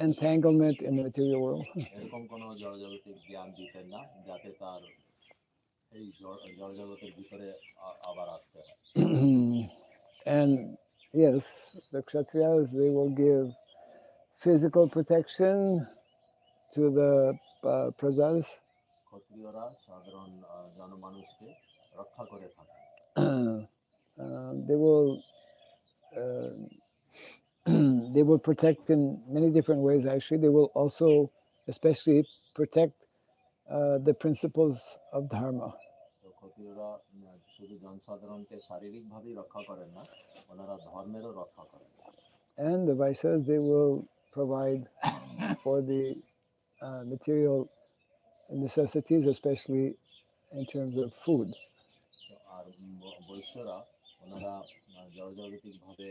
entanglement in the material world. এরকম কোনো জড়জাগতিক জ্ঞান দিতেন না যাতে তার এই জড়জগতের ভিতরে আবার আসতে হয়। And yes, the Kshatriyas, they will give physical protection to the prajas. ক্ষত্রিয়রা সাধারণ জনমানুষকে রক্ষা করে থাকে। They will they will protect in many different ways. Actually, they will also especially protect the principles of Dharma. তো ক্ষত্রিয়রা শুধু জনসাধারণকে শারীরিকভাবেই রক্ষা করেন না, ওনারা ধর্মেরও রক্ষা করেন। And the Vaishyas, they will provide for the material necessities, especially in terms of food. আর বৈশ্যরা ওনারা জড়জাগতিকভাবে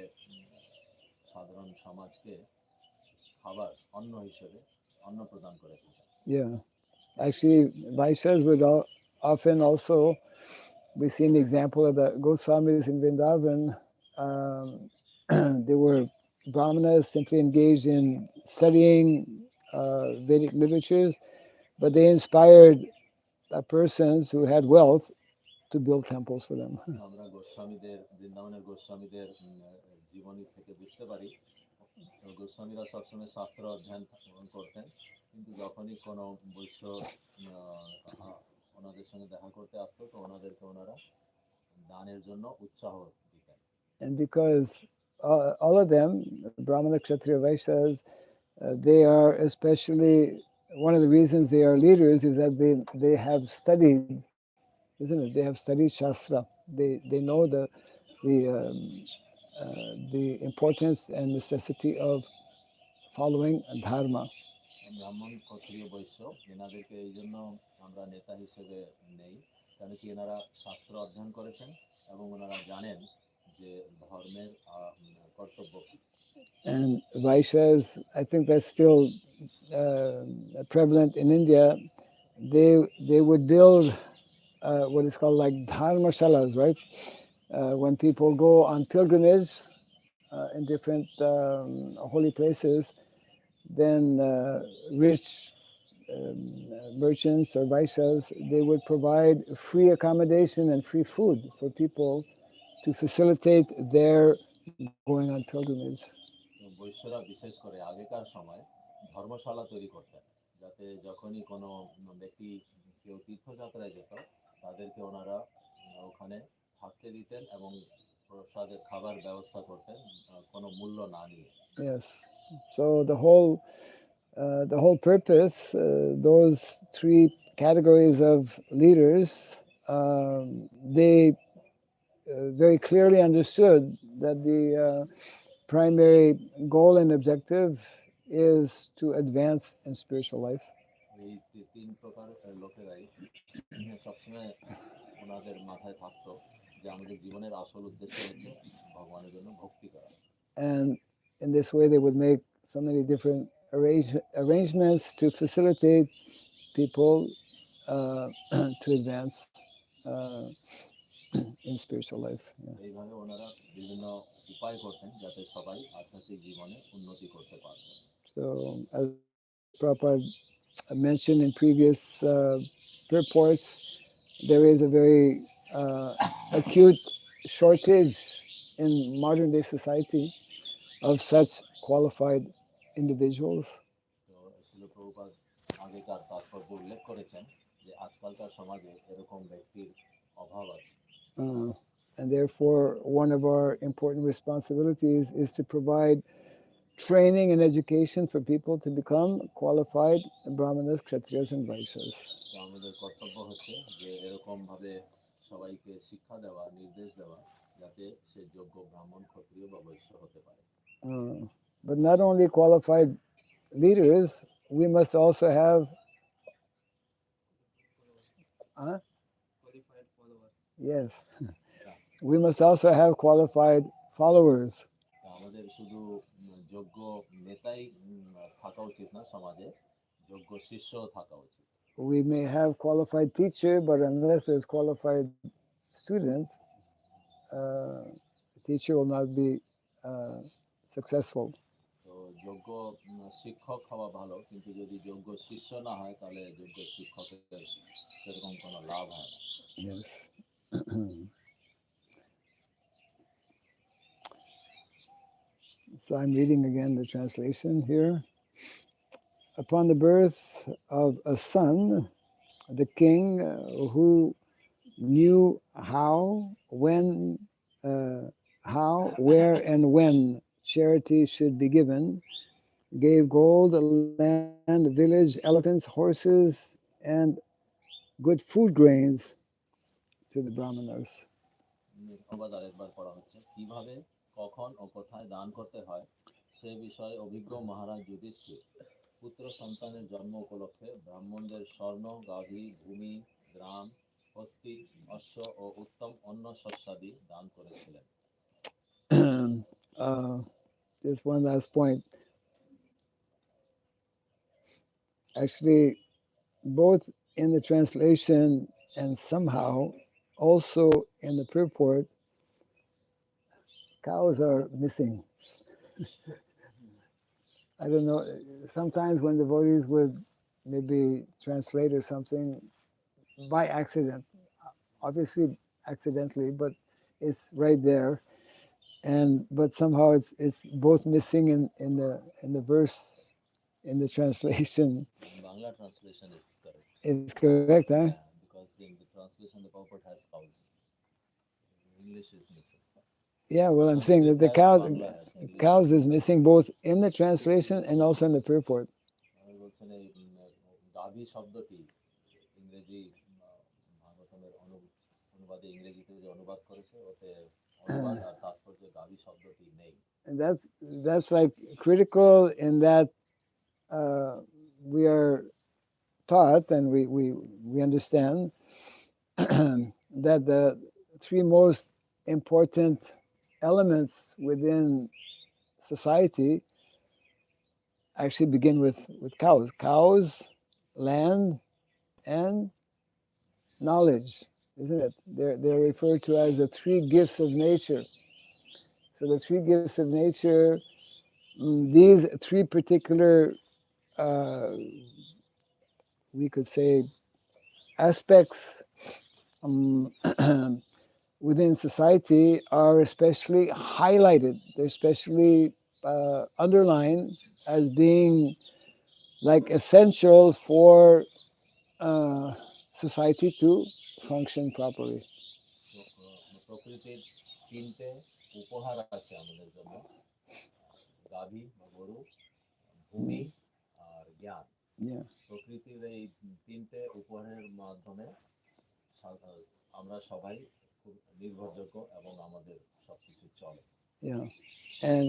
সাধারণ সমাজকে খাবার অন্ন হিসেবে অন্ন প্রদান করে থাকে। Yeah, actually, Vaishyas would often also, we see an example of the Goswamis in Vrindavan. They were brahmanas simply engaged in studying Vedic literatures, but they inspired persons who had wealth to build temples for them. আমরা গোস্বামীদের, বৃন্দাবনের গোস্বামীদের জীবনী থেকে বুঝতে পারি গোস্বামীরা সবসময় শাস্ত্র অধ্যয়ন করতেন, কিন্তু যখনই কোনো বৈশ্য ওনাদের সঙ্গে দেখা করতে আসতো তো ওনাদেরকে ওনারা দানের জন্য উৎসাহ দিতেন। And because all of them, Brahmana, Kshatriya, Vaishyas, they are especially, one of the reasons they are leaders is that they have studied, isn't it? They have studied Shastra. They know the importance and necessity of following Dharma. ব্রাহ্মণ ক্ষত্রিয় বৈশ্য এনাদেরকে এই জন্য আমরা নেতা হিসেবে নেই, কারণ কি এনারা শাস্ত্র অধ্যয়ন করেছেন এবং ওনারা জানেন যে ধর্মের কর্তব্য কি। And Vaishyas, I think that's still prevalent in India. They would build what is called like dharmashalas, right? When people go on pilgrimage in different holy places, then rich merchants or Vaishyas, they would provide free accommodation and free food for people to facilitate their going on pilgrimage. বৈশ্যরা বিশেষ করে আগেকার সময় ধর্মশালা তৈরি করতেন, যাতে যখনই কোনো ব্যক্তি কেউ তীর্থযাত্রায় যেত তাদেরকে ওনারা ওখানে থাকতে দিতেন এবং প্রসাদের খাবার ব্যবস্থা করতেন কোনো মূল্য না নিয়ে। Yes. So the whole purpose, those three categories of leaders, they very clearly understood that the primary goal and objective is to advance in spiritual life. এই তিন প্রকার লোকেরাই সবসময় ওনাদের মাথায় থাকতো যে আমাদের জীবনের আসল উদ্দেশ্য হচ্ছে ভগবানের জন্য ভক্তি করা। And in this way they would make so many different arrangements to facilitate people to advance in spiritual life. এইভাবে ওনারা বিভিন্ন উপায় করতেন যাতে সবাই আধ্যাত্মিক জীবনে উন্নতি করতে পারতেন। So as Prabhupada mentioned in previous reports, there is a very acute shortage in modern day society of such qualified individuals. তো প্রভুপাদ আগেকার তাৎপর্য উল্লেখ করেছেন যে আজকালকার সমাজে এরকম ব্যক্তির অভাব আছে। And therefore, one of our important responsibilities is to provide training and education for people to become qualified Brahmanas, Kshatriyas, and Vaishyas. তো আমাদের কর্তব্য হচ্ছে যে এরকম ভাবে সবাইকে শিক্ষা দেওয়া, নির্দেশ দেওয়া, যাতে সে যোগ্য ব্রাহ্মণ, ক্ষত্রিয় বা বৈশ্য হতে পারে। But not only qualified leaders, we must also have Qualified followers. yes, we must also have qualified followers. আমাদের শুধু যোগ্য নেতাই থাকা উচিত না, সমাজে যোগ্য শিষ্যও থাকা উচিত। We may have qualified teacher, but unless there's qualified students, teacher will not be successful. তো যোগ্য শিক্ষক হওয়া ভালো, কিন্তু যদি যোগ্য শিষ্য না হয় তাহলে যোগ্য শিক্ষকের সেরকম কোনো লাভ হয় না। Yes. So I'm reading again the translation here. Upon the birth of a son, the king who knew how, where, and when charity should be given, gave gold, land, village, elephants, horses, and good food grains to the Brahmanas. আরেকবার পড়া হচ্ছে। কিভাবে, কখন ও কোথায় দান করতে হয় সে বিষয়ে অভিজ্ঞ মহারাজ যুধিষ্ঠির পুত্র সন্তানের জন্ম উপলক্ষে ব্রাহ্মণদের স্বর্ণ, গাভী, ভূমি, গ্রাম, হস্তি, অশ্ব ও উত্তম অন্ন শস্যাদি দান করেছিলেন। Just one last point. Actually, both in the translation and somehow also in the purport, cows are missing. I don't know, sometimes when devotees would maybe translate or something by accident, obviously accidentally, but it's right there. But somehow it's both missing in the verse, in the translation. Bangla translation is correct. It's correct, huh? Yeah, because in the translation the purport has cows. English is missing. Yeah, well, I'm saying that the cows is missing both in the translation and also in the purport. গাভী শব্দটি ইংরেজি ভাগবতমের অনুবাদে ইংরেজিতে যে অনুবাদ করেছে ওতে অনুবাদ আর তাৎপর্য গাভী শব্দটি নেই। And that's like critical in that we are taught and we understand that the three most important elements within society actually begin with cows. Cows, land, and knowledge, isn't it? They're referred to as the three gifts of nature. So the three gifts of nature, these three particular, we could say, aspects within society are especially highlighted. They're especially underlined as being like essential for society to function properly. প্রকৃতির তিনটে উপহার আছে আমাদের জন্য, গাভী বা গরু, ভূমি আর জ্ঞান। প্রকৃতির এই তিনটে উপহারের মাধ্যমে আমরা সবাই খুব নির্ভরযোগ্য এবং আমাদের সবকিছু চলে। Yeah, and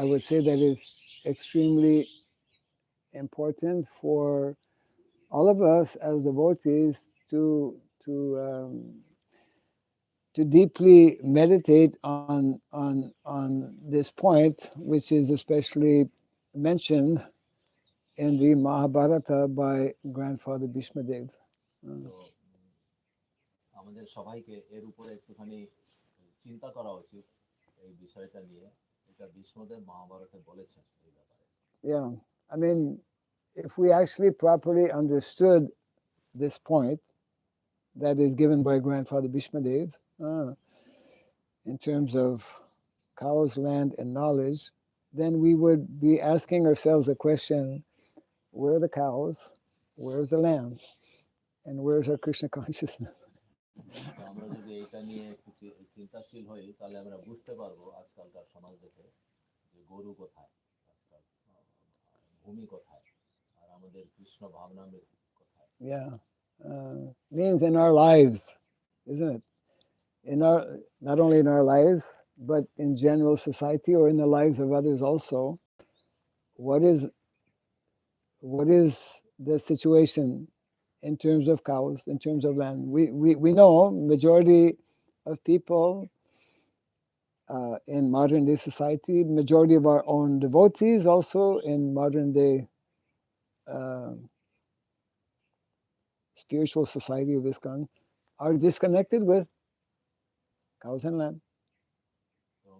I would say that it's extremely important for all of us as devotees to deeply meditate on this point, which is especially mentioned in the Mahabharata by Grandfather Bhishma Dev. আমাদের সবাইকে এর উপরে একটুখানি চিন্তা করা উচিত এই বিষয়টা নিয়ে। এটা ভীষ্মদেব মহাভারতে বলেছেন এই ব্যাপারে। Yeah, I mean, if we actually properly understood this point that is given by Grandfather Bhishma Dev in terms of cows, land, and knowledge, then we would be asking ourselves a question: where are the cows, where's the lamb, and where's our Krishna consciousness? তো আমরা যদি এটা নিয়ে একটু চিন্তাশীল হই তাহলে আমরা বুঝতে পারবো আজকালকার সমাজ দেখে যে গরু কোথায় আজকাল, ভূমি কোথায়, আর আমাদের কৃষ্ণ ভাবনামৃত কোথায়। Yeah, means in our lives, isn't it? In our, not only in our lives, but in general society or in the lives of others also. What is the situation in terms of cows, in terms of land? We know majority of people in modern day society, majority of our own devotees also in modern day spiritual society of ISKCON are disconnected with cows and land. তো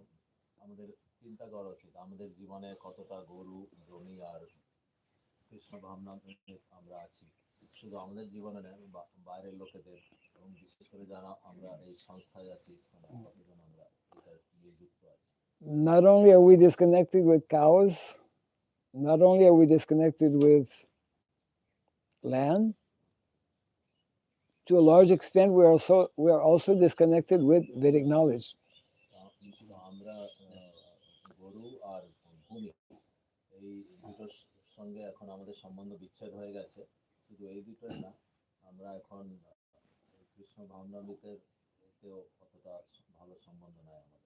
আমাদের চিন্তা করা উচিত আমাদের জীবনে কতটা গরু, জমি আর কৃষ্ণ ভাবনা আমরা আছি, শুধু আমাদের জীবনে নয়, বাইরের লোকেদের এবং বিশেষ করে যারা আমরা এই সংস্থায় আছি কতজন আমরা এটা নিয়ে যুক্ত আছি। Not only are we disconnected with cows, not only are we disconnected with land, to a large extent we are also disconnected with Vedic knowledge. আমরা গরু আর ভূমি এই দুটোর সঙ্গে এখন আমাদের সম্বন্ধ বিচ্ছেদ হয়ে গেছে, শুধু এই দুটোই না, আমরা এখন কৃষ্ণ ভাবনামৃতের এতেও অতটা ভালো সম্বন্ধ নাই আমাদের।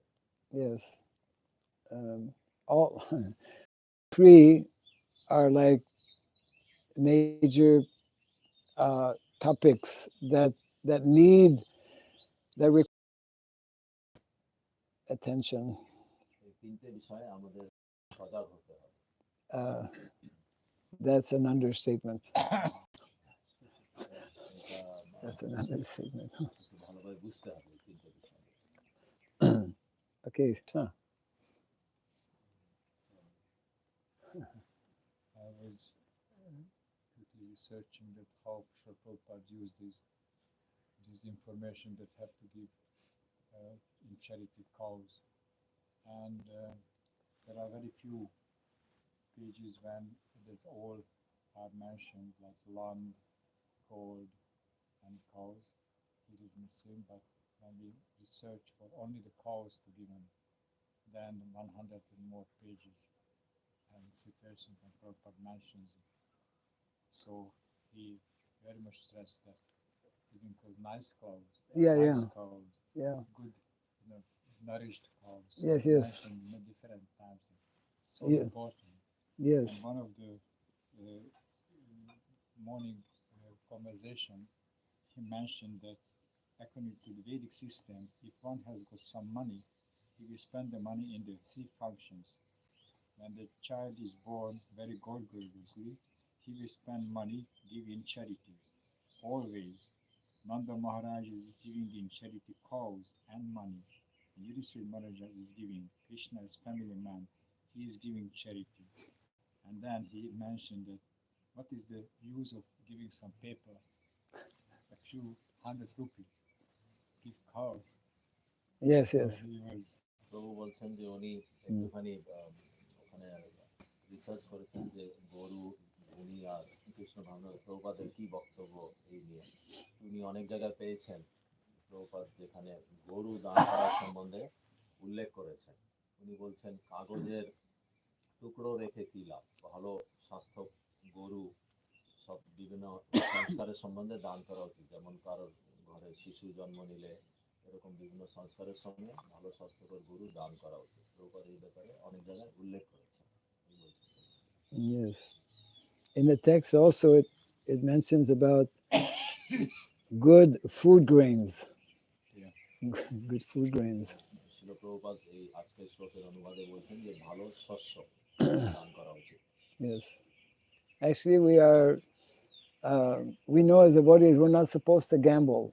Yes, all three are like major topics that need that require attention. এই তিনটে বিষয়ে আমাদের সজাগ হতে হবে। That's an understatement. That's an understatement. একটু ভালোভাবে বুঝতে হবে এই তিনটে বিষয়। Okay, so. I was quickly researching that how Prabhupada used this information that have to give in charity cows, and there are very few pages when that all are mentioned, like land, gold, and cows. It is missing, but when we research for only the cows to given, then 100 and more pages and situation when Prabhupada mentions it. So he very much stressed that giving cows, nice cows, cows, good, nourished cows. So Yes. mentioned in different times. It's so important. Yes. And one of the morning conversation, he mentioned that according to the Vedic system, if one has got some money, he will spend the money in the three functions. When the child is born, very gorgeously, he will spend money giving charity. Always, Nanda Maharaj is giving in charity cows and money. Yudhishthira Maharaj is giving. Krishna is family man. He is giving charity. And then he mentioned that what is the use of giving some paper, a few 100 rupees, give cows. Yes. So he was. প্রভু বলছেন যে উনি একটুখানি ওখানে research করেছেন যে গরু, ভূমি আর কৃষ্ণ ভাবনা প্রভুপাদের কি বক্তব্য এই নিয়ে। উনি অনেক জায়গায় পেয়েছেন প্রভুপাদ যেখানে গরু দান করার সম্বন্ধে উল্লেখ করেছেন। উনি বলছেন কাগজের টুকরো রেখে কি লাভ, ভালো স্বাস্থ্য গরু সব বিভিন্ন সংস্কারের সম্বন্ধে দান করা উচিত, যেমন কারোর ঘরে শিশু জন্ম নিলে এরকম বিভিন্ন সংস্কারের সঙ্গে ভালো স্বাস্থ্যকর গরু দান করা উচিত। প্রভুপাদ এই ব্যাপারে অনেক জায়গায় উল্লেখ করেছেন। Yes. In the text also it mentions about good food grains. Yeah. Good food grains. শিল প্রভুপাদ এই আজকের শ্লোকের অনুবাদে বলছেন যে ভালো শস্য দান করা উচিত। Yes. Actually we know as devotees we're not supposed to gamble.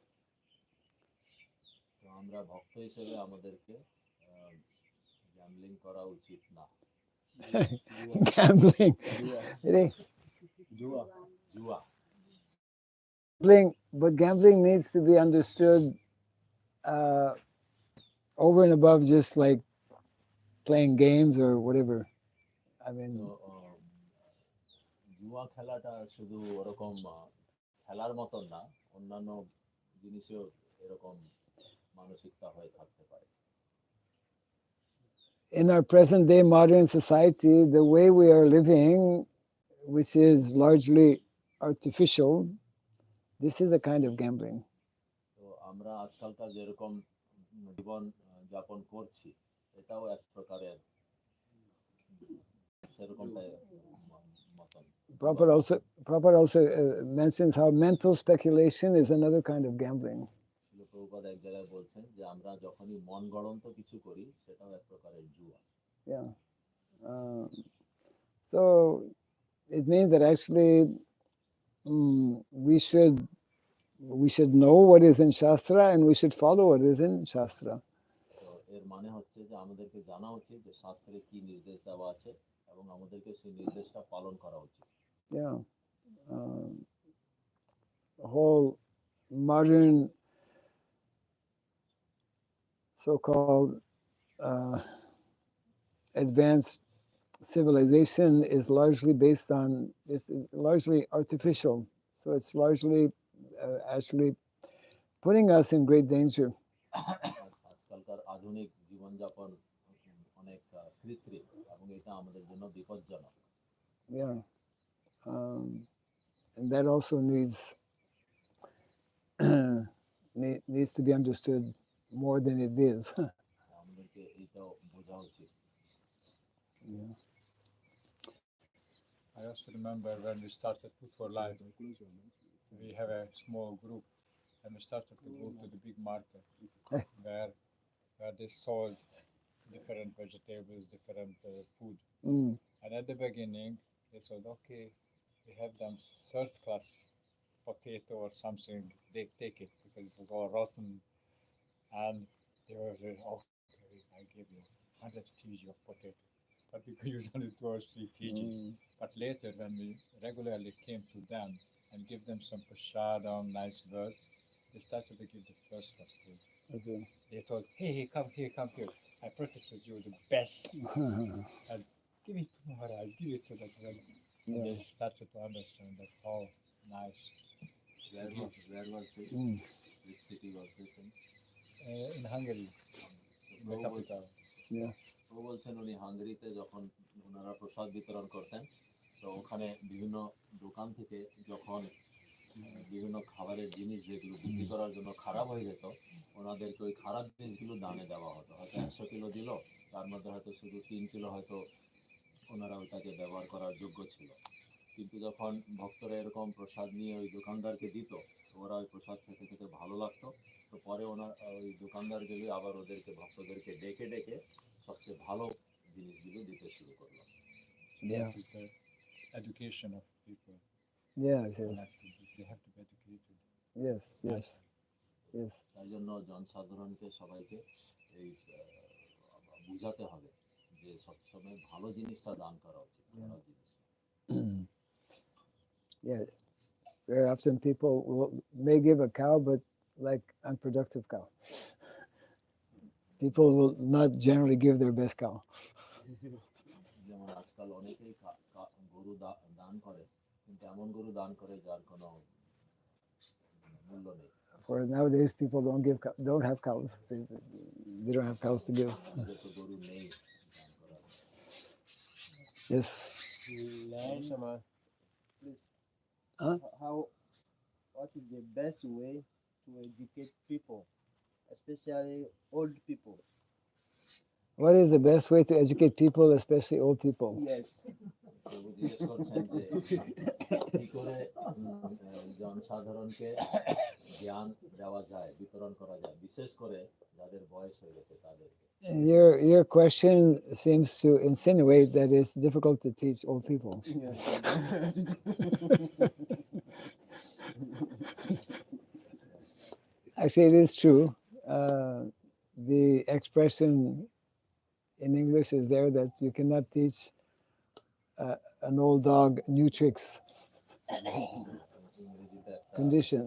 তো আমরা ভক্ত হিসেবে আমাদেরকে গ্যাম্বলিং করা উচিত না। Gambling. জুয়া। But gambling needs to be understood over and above just like playing games or whatever. I mean, জুয়া খেলাটা শুধু ওরকম খেলার মতন না, অন্যান্য জিনিসেও এরকম মানসিকতা হয়ে থাকতে পারে। In our present day modern society, the way we are living, which is largely artificial, this is a kind of gambling. তো আমরা আজকালকার যেরকম জীবন যাপন করছি, এটাও এক প্রকারের সেরকমটাই মতন। Prabhupada also mentions how mental speculation is another kind of gambling. Prabhupada এক জায়গায় বলছেন যে আমরা যখনই মন গড়ন্ত কিছু করি, সেটাও এক প্রকারের জুয়া। Yeah. So it means that actually we should know what is in Shastra and we should follow what is in Shastra. তো এর মানে হচ্ছে যে আমাদেরকে জানা উচিত যে শাস্ত্রে কি নির্দেশ দেওয়া আছে এবং আমাদেরকে সেই নির্দেশটা পালন করা উচিত। Yeah. The whole modern so-called advanced civilization is largely based on, it's largely artificial. So it's largely actually putting us in great danger. আজকালকার আধুনিক জীবনযাপন অনেক কৃত্রিম এবং এটা আমাদের জন্য বিপজ্জনক। Yeah. And that also needs to be understood more than it is. আমাদেরকে এটাও বোঝা উচিত। Yeah. I also remember when we started Food for Life, we have a small group and we started to go to the big markets where they sold different vegetables, different food. And at the beginning, they said, okay, we have them third class potato or something, they take it because it was all rotten. And they were like, okay, I give you 100 kg of potato, but we could use only 2 or 3 kg. But later, when we regularly came to them and give them some prasadam, nice words, they started to give the first class food. Okay. They told, hey, come here, come here. I protected you the best. And give it to Maharaj, give it to that brother. Yeah. They started to understand that, oh, nice. Where was this? Which city was this in? In Hungary, in the capital. Yeah. ও বলছেন উনি হাঙ্গেরিতে যখন ওনারা প্রসাদ বিতরণ করতেন, তো ওখানে বিভিন্ন দোকান থেকে যখন বিভিন্ন খাবারের জিনিস যেগুলো বিক্রি করার জন্য খারাপ হয়ে যেত, ওনাদেরকে ওই খারাপ জিনিসগুলো দানে দেওয়া হতো। হয়তো 100 কিলো দিল, তার মধ্যে হয়তো শুধু 3 কিলো হয়তো ওনারা ওইটাকে ব্যবহার করার যোগ্য ছিল। কিন্তু যখন ভক্তরা এরকম প্রসাদ নিয়ে ওই দোকানদারকে দিত, ওরা ওই প্রসাদ খেতে খেতে ভালো লাগতো। তো পরে ওনার ওই দোকানদারগুলি আবার ওদেরকে ভক্তদেরকে ডেকে ডেকে সবচেয়ে ভালো জিনিসগুলো দিতে শুরু করলো। Yeah. That is the education of people. Yes. They Yes. have to be educated. Yes. Yes. Nice. Yes. তাই জন্য জনসাধারণকে সবাইকে এই বুঝাতে হবে যে সবসময় ভালো জিনিসটা দান করা উচিত, ভালো জিনিস। Yes. Very often people may give a cow, but like unproductive cow. People will not generally give their best cow. যেমন আজকাল অনেকেই গরু দান করে, কিন্তু এমন গরু দান করে যার কোনো মূল্য নেই। For nowadays, people don't have cows. They don't have cows to give. নিজের তো গরু নেই দান করার। Yes. Please. Huh? What is the best way to educate people, especially old people? What is the best way to educate people, especially old people? Yes. প্রভু জিজ্ঞেস করছেন যে কি করে জনসাধারণকে জ্ঞান দেওয়া যায়, বিতরণ করা যায়, বিশেষ করে যাদের বয়স হয়ে গেছে তাদেরকে। Your question seems to insinuate that it's difficult to teach old people. Yes. Actually, it is true. The expression in English is there that you cannot teach an old dog new tricks. ইংরেজিতে একটা Condition.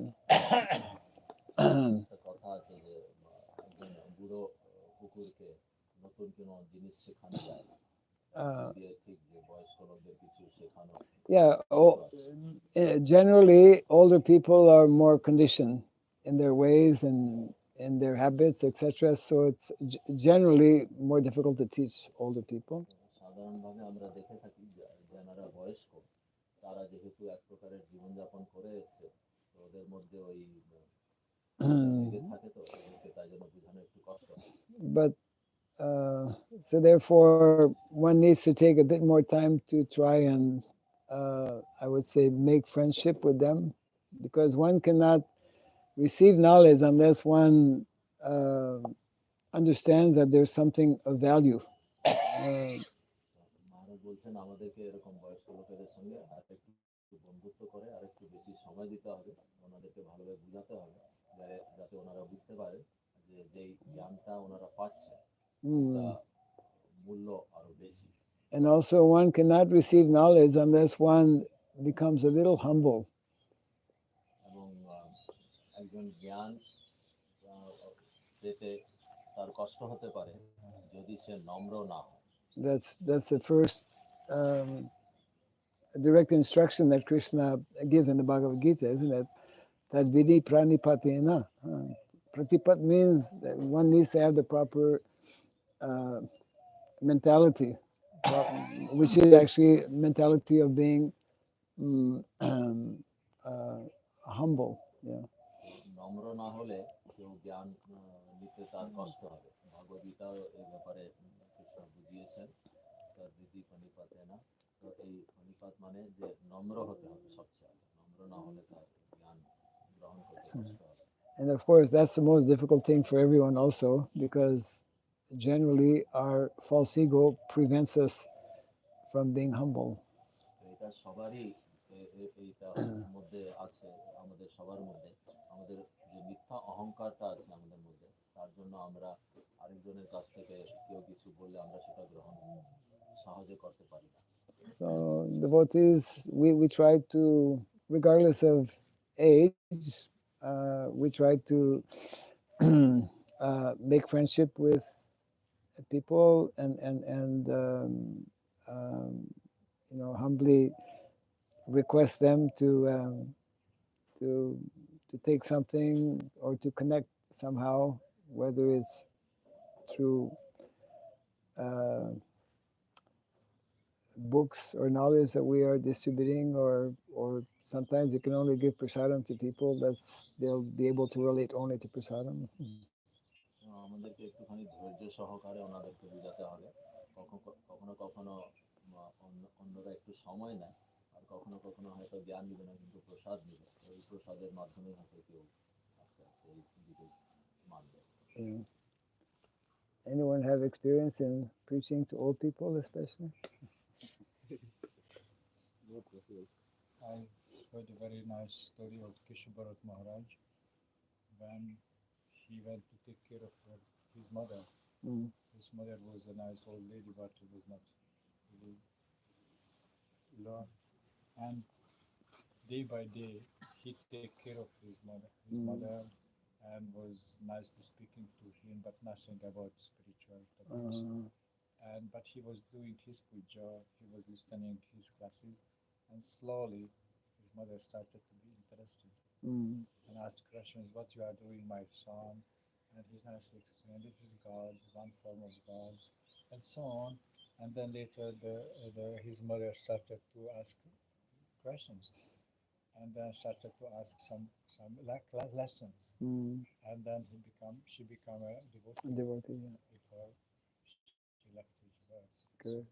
কথা আছে যে একজন বুড়ো কুকুরকে নতুন কোনো জিনিস শেখানো যায় না, দিয়ে ঠিক যে বয়স্ক লোকদের কিছু শেখানো Yeah, generally older people are more conditioned in their ways and in their habits, etc. So it's generally more difficult to teach older people. সাধারণভাবে আমরা দেখে থাকি যারা বয়স্ক তারা যেহেতু এক প্রকারের জীবনযাপন করে এসছে তো ওদের মধ্যে ওই লেগে থাকে তো ওদেরকে তাই জন্য বোঝানো একটু কষ্ট হয়। But so therefore one needs to take a bit more time to try and I would say make friendship with them, because one cannot receive knowledge unless one understands that there's something of value. মহারাজ বলছেন আমাদেরকে এরকম বয়স্ক লোকেদের সঙ্গে আরেকটু বন্ধুত্ব করে আরেকটু বেশি সময় দিতে হবে, ওনাদেরকে ভালোভাবে বোঝাতে হবে যাতে ওনারা বুঝতে পারে যে যেই জ্ঞানটা ওনারা পাচ্ছে তা মূল্য আরো বেশি। And also one cannot receive knowledge unless one becomes a little humble. এবং একজন জ্ঞান পেতে তার কষ্ট হতে পারে যদি সে নম্র না হয়। That's the first direct instruction that Krishna gives in the Bhagavad Gita, isn't it? That vidi pranipatena. Pratipat means that one needs to have the proper mentality, which is actually mentality of being humble. Yeah. নম্র না হলে কেউ জ্ঞান নিতে তার কষ্ট হবে। ভগবদ্গীতাও এই ব্যাপারে কৃষ্ণ বুঝিয়েছেন তার বিধি ফণিপাতে না। তো এই ফণিপাত মানে যে নম্র হতে হবে সবচেয়ে আগে, নম্র না হলে তার জ্ঞান গ্রহণ করতে কষ্ট হবে। And of course that's the most difficult thing for everyone also, because generally our false ego prevents us from being humble. এটা সবারই এইটা মধ্যে আছে, আমাদের সবার মধ্যে আমাদের যে মিথ্যা অহংকারটা আছে আমাদের মধ্যে, তার জন্য আমরা আরেকজনের কাছ থেকে কেউ কিছু বললে আমরা সেটা গ্রহণ সহজে করতে পারি না। So devotees, we try to, regardless of age, we try to make friendship with people and you know, humbly request them to take something or to connect somehow, whether it's through books or knowledge that we are distributing, or sometimes you can only give prasadam to people they'll be able to relate only to prasadam. আমাদেরকে একটুখানি ধৈর্য সহকারে ওনাদেরকে বোঝাতে হবে। কখনো কখনো অন্যরা একটু সময় নেয়, আর কখনো কখনো হয়তো জ্ঞান দিবে না কিন্তু প্রসাদ দিবে, ওই প্রসাদের মাধ্যমে হয়তো কেউ আস্তে আস্তে এই দিকে মানবে। Anyone have experience in preaching to old people especially? I heard a very nice story of Keshavarot Maharaj when he went to take care of his mother. His mother was a nice old lady, but he was not really learned. And day by day, he take care of his mother, and was nicely speaking to him, but nothing about spiritual topics. But he was doing his puja, he was listening his classes, and slowly his mother started to be interested and asked questions, what you are doing, my son? And he nicely explained, this is God, one form of God, and so on. And then later his mother started to ask questions, and then started to ask some like lessons, and then she became a devotee, Yeah. before she left his verse. Good.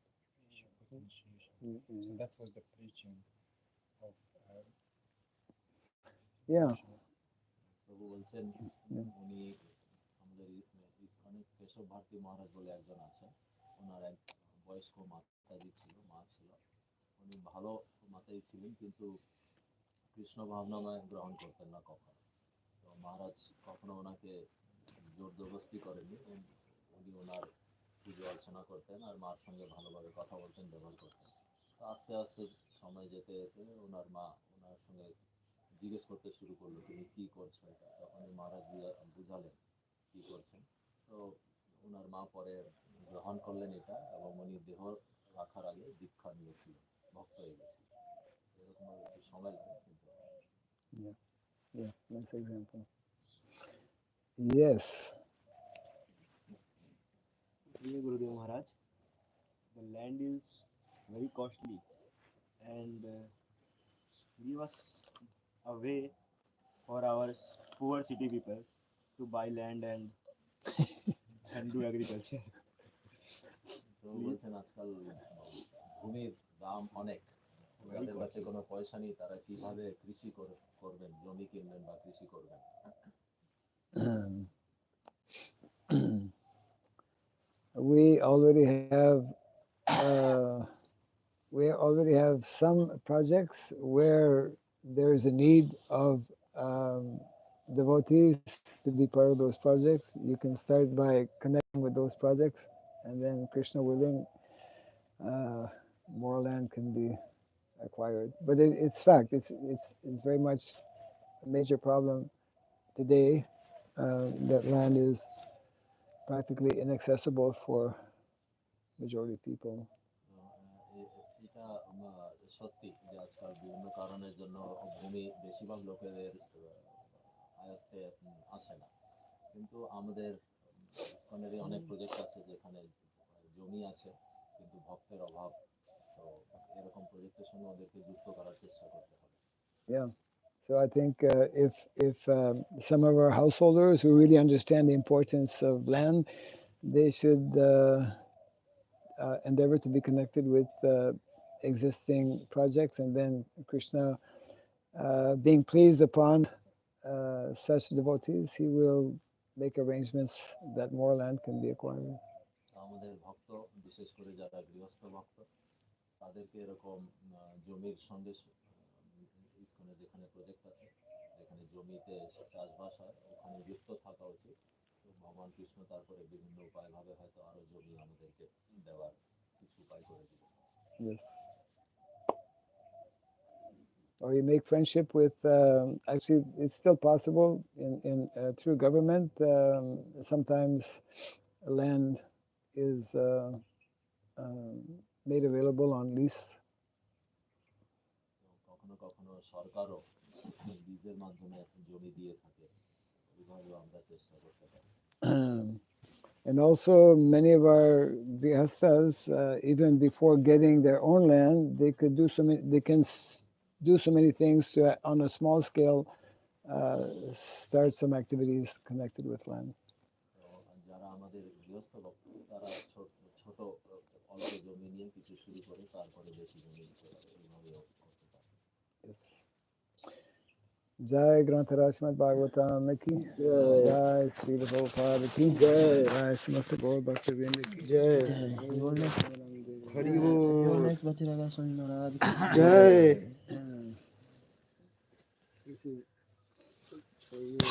She put initiation. So that was the preaching of Yeah. প্রভু বলছেন উনি আমাদের ইস্কনে কেশব ভারতী মহারাজ বলে একজন আছেন, ওনার এক বয়স্ক মাতাজি ছিল, মা ছিল, উনি ভালো মাতাজি ছিলেন কিন্তু কৃষ্ণ ভাবনাময় গ্রহণ করতেন না কখনো। তো মহারাজ কখনো ওনাকে জোর জবরদস্তি করেননি, উনি ওনার পুজো অর্চনা করতেন আর মার সঙ্গে ভালোভাবে কথা বলতেন, ব্যবহার করতেন। তো আস্তে আস্তে সময় যেতে যেতে ওনার মা ওনার সঙ্গে জিজ্ঞেস করতে শুরু করলো তুমি কি করছো এটা, তখন মহারাজ বুঝালেন কি করছেন। তো ওনার মা পরে গ্রহণ করলেন এটা, এবং উনি রাখার আগে দীক্ষা নিয়েছিল, ভক্ত হয়ে গেছিল। এরকম একটু সময় লাগে কিন্তু Yeah, nice example. Yes. Dear Gurudev Maharaj, the land is very costly and give us a way for our poor city people to buy land and do agriculture. তো বলছেন আজকাল ভূমির দাম অনেক, যাদের কাছে কোনো পয়সা নেই তারা কিভাবে কৃষি করবেন, জমি কিনবেন বা কৃষি করবেন। We already have some projects where there is a need of devotees to be part of those projects. You can start by connecting with those projects, and then Krishna willing, more land can be acquired. But it's fact. It's very much a major problem today that land is practically inaccessible for majority people. এটা সত্যি যে আজকাল বিভিন্ন কারণের জন্য ভূমি বেশিরভাগ লোকেদের আয়ত্তে আসে না, কিন্তু আমাদের ইসকনেরই অনেক প্রজেক্ট আছে যেখানে জমি আছে কিন্তু ভক্তের অভাব, তো এরকম প্রজেক্টের সঙ্গে ওদেরকে যুক্ত করার চেষ্টা করতে হবে। Yeah. So I think if some of our householders who really understand the importance of land, they should endeavor to be connected with existing projects, and then Krishna, being pleased upon such devotees, he will make arrangements that more land can be acquired. আমাদের ভক্ত, বিশেষ করে যারা গৃহস্থ ভক্ত, তাদেরকে এরকম জমির সঙ্গে ইসকনের যেখানে প্রজেক্ট আছে, যেখানে জমিতে চাষবাস হয়, ওখানে যুক্ত থাকা উচিত। তো ভগবান কৃষ্ণ তারপরে বিভিন্ন উপায়ভাবে হয়তো আরো জমি আমাদেরকে দেওয়ার কিছু উপায় করে দিবে। Yes. Or you make friendship with, actually it's still possible in through government. Sometimes land is made available on lease. কখনো কখনো সরকারও লিজের মাধ্যমে জমি দিয়ে থাকে, এইভাবেও আমরা চেষ্টা করতে পারি। And also many of our grihasthas, even before getting their own land, they can do so many things to, on a small scale, start some activities connected with land. যারা আমাদের গৃহস্থ ভক্ত, তারা ছোট অল্প জমি নিয়ে কিছু শুরু করে তারপরে বেশি জমি দিতে পারে, এইভাবেও করতে পারে। Jai Granthara Srimad Bhagavatam ki Jai, Sri Prabhupada ki Jai, Samasta Gaur Bhakti Vrinda ki Jai. Hari Bol. Bhakti Raghava Swami Maharaj Jai. This is for you.